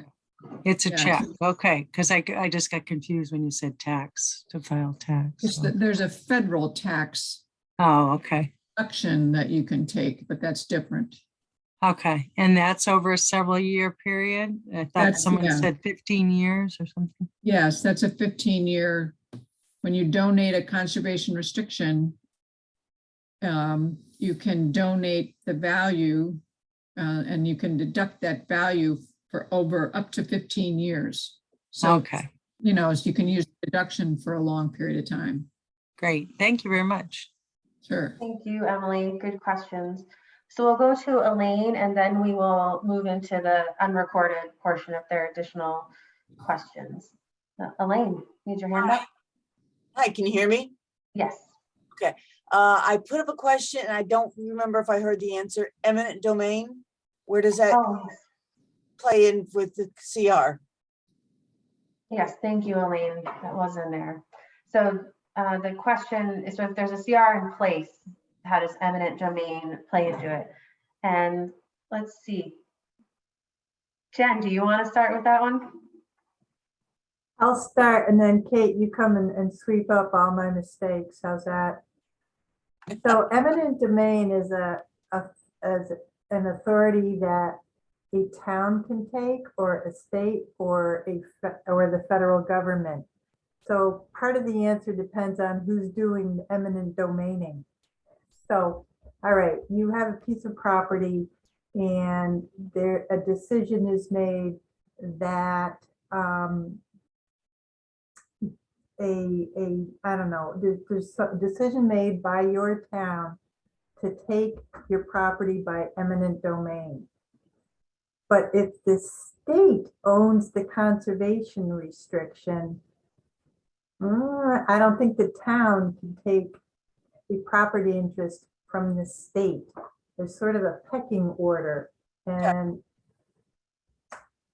It's a Yes. check. Okay, because I just got confused when you said tax, to file tax. It's that there's a federal tax Oh, okay. deduction that you can take, but that's different. Okay, and that's over a several year period? I thought someone yeah. said 15 years or something. Yes, that's a 15-year, when you donate a conservation restriction, you can donate the value and you can deduct that value for over up to 15 years. So, Okay, so you can use deduction for a long period of time. great. Thank you very much. Sure. Thank you, Emily. Good questions. So we'll go to Elaine and then we will move into the unrecorded portion if there are additional questions. Elaine, need your hand up? Hi, can you hear me? Yes. I put up a question and I don't remember if I heard the answer. Eminent domain, where does that Oh, yes. play in with the CR? Yes, thank you, Elaine. That was in there. So the question is, so if there's a CR in place, how does eminent domain play into it? And let's see. Jen, do you want to start with that one? I'll start and then Kate, you come and sweep up all my mistakes. How's that? So eminent domain is as an authority that a town can take, or a state, or the federal government. So part of the answer depends on who's doing the eminent domaining. So, all right, you have a piece of property and a decision is made that I don't know, there's a decision made by your town to take your property by eminent domain. But if the state owns the conservation restriction, I don't think the town can take a property interest from the state. There's sort of a pecking order. And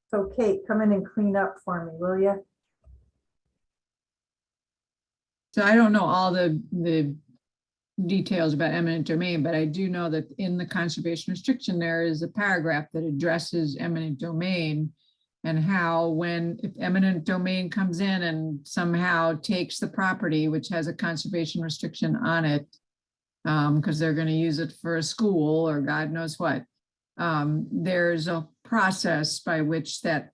so Kate, come in and clean up for me, will you? So I don't know all the details about eminent domain, but I do know that in the conservation restriction, there is a paragraph that addresses eminent domain and how if eminent domain comes in and somehow takes the property, which has a conservation restriction on it, because they're going to use it for a school or God knows what, there's a process by which that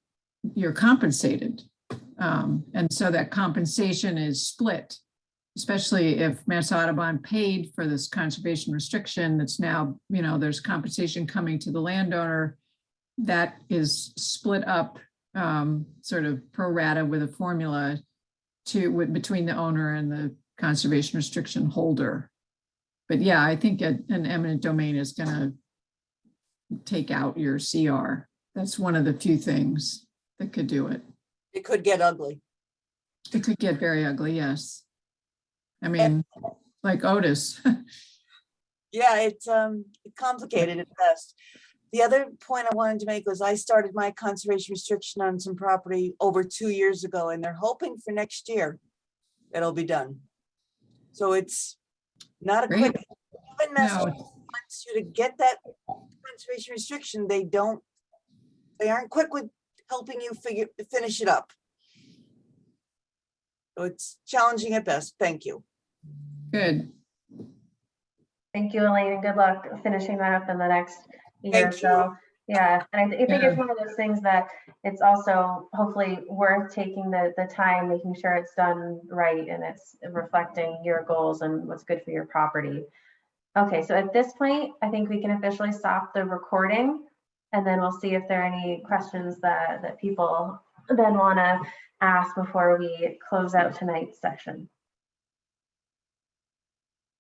you're compensated. And so that compensation is split, especially if Mass Audubon paid for this conservation restriction. That's now, there's compensation coming to the landowner that is split up sort of pro rata with a formula between the owner and the conservation restriction holder. But yeah, I think an eminent domain is going to take out your CR. That's one of the few things that could do it. It could get ugly. It could get very ugly, yes. I mean, like Otis. Yeah, it's complicated at best. The other point I wanted to make was I started my conservation restriction on some property over 2 years ago, and they're hoping for next year it'll be done. So it's not a Great. quick, even Mass No, wants you to get that conservation restriction, they aren't quick with helping you finish it up. So it's challenging at best. Thank you. good. Thank you, Elaine, and good luck finishing that up in the next year or Thank you. so. Yeah, and I think Yeah. it's one of those things that it's also hopefully worth taking the time, making sure it's done right and it's reflecting your goals and what's good for your property. Okay, so at this point, I think we can officially stop the recording, and then we'll see if there are any questions that people then want to ask before we close out tonight's section.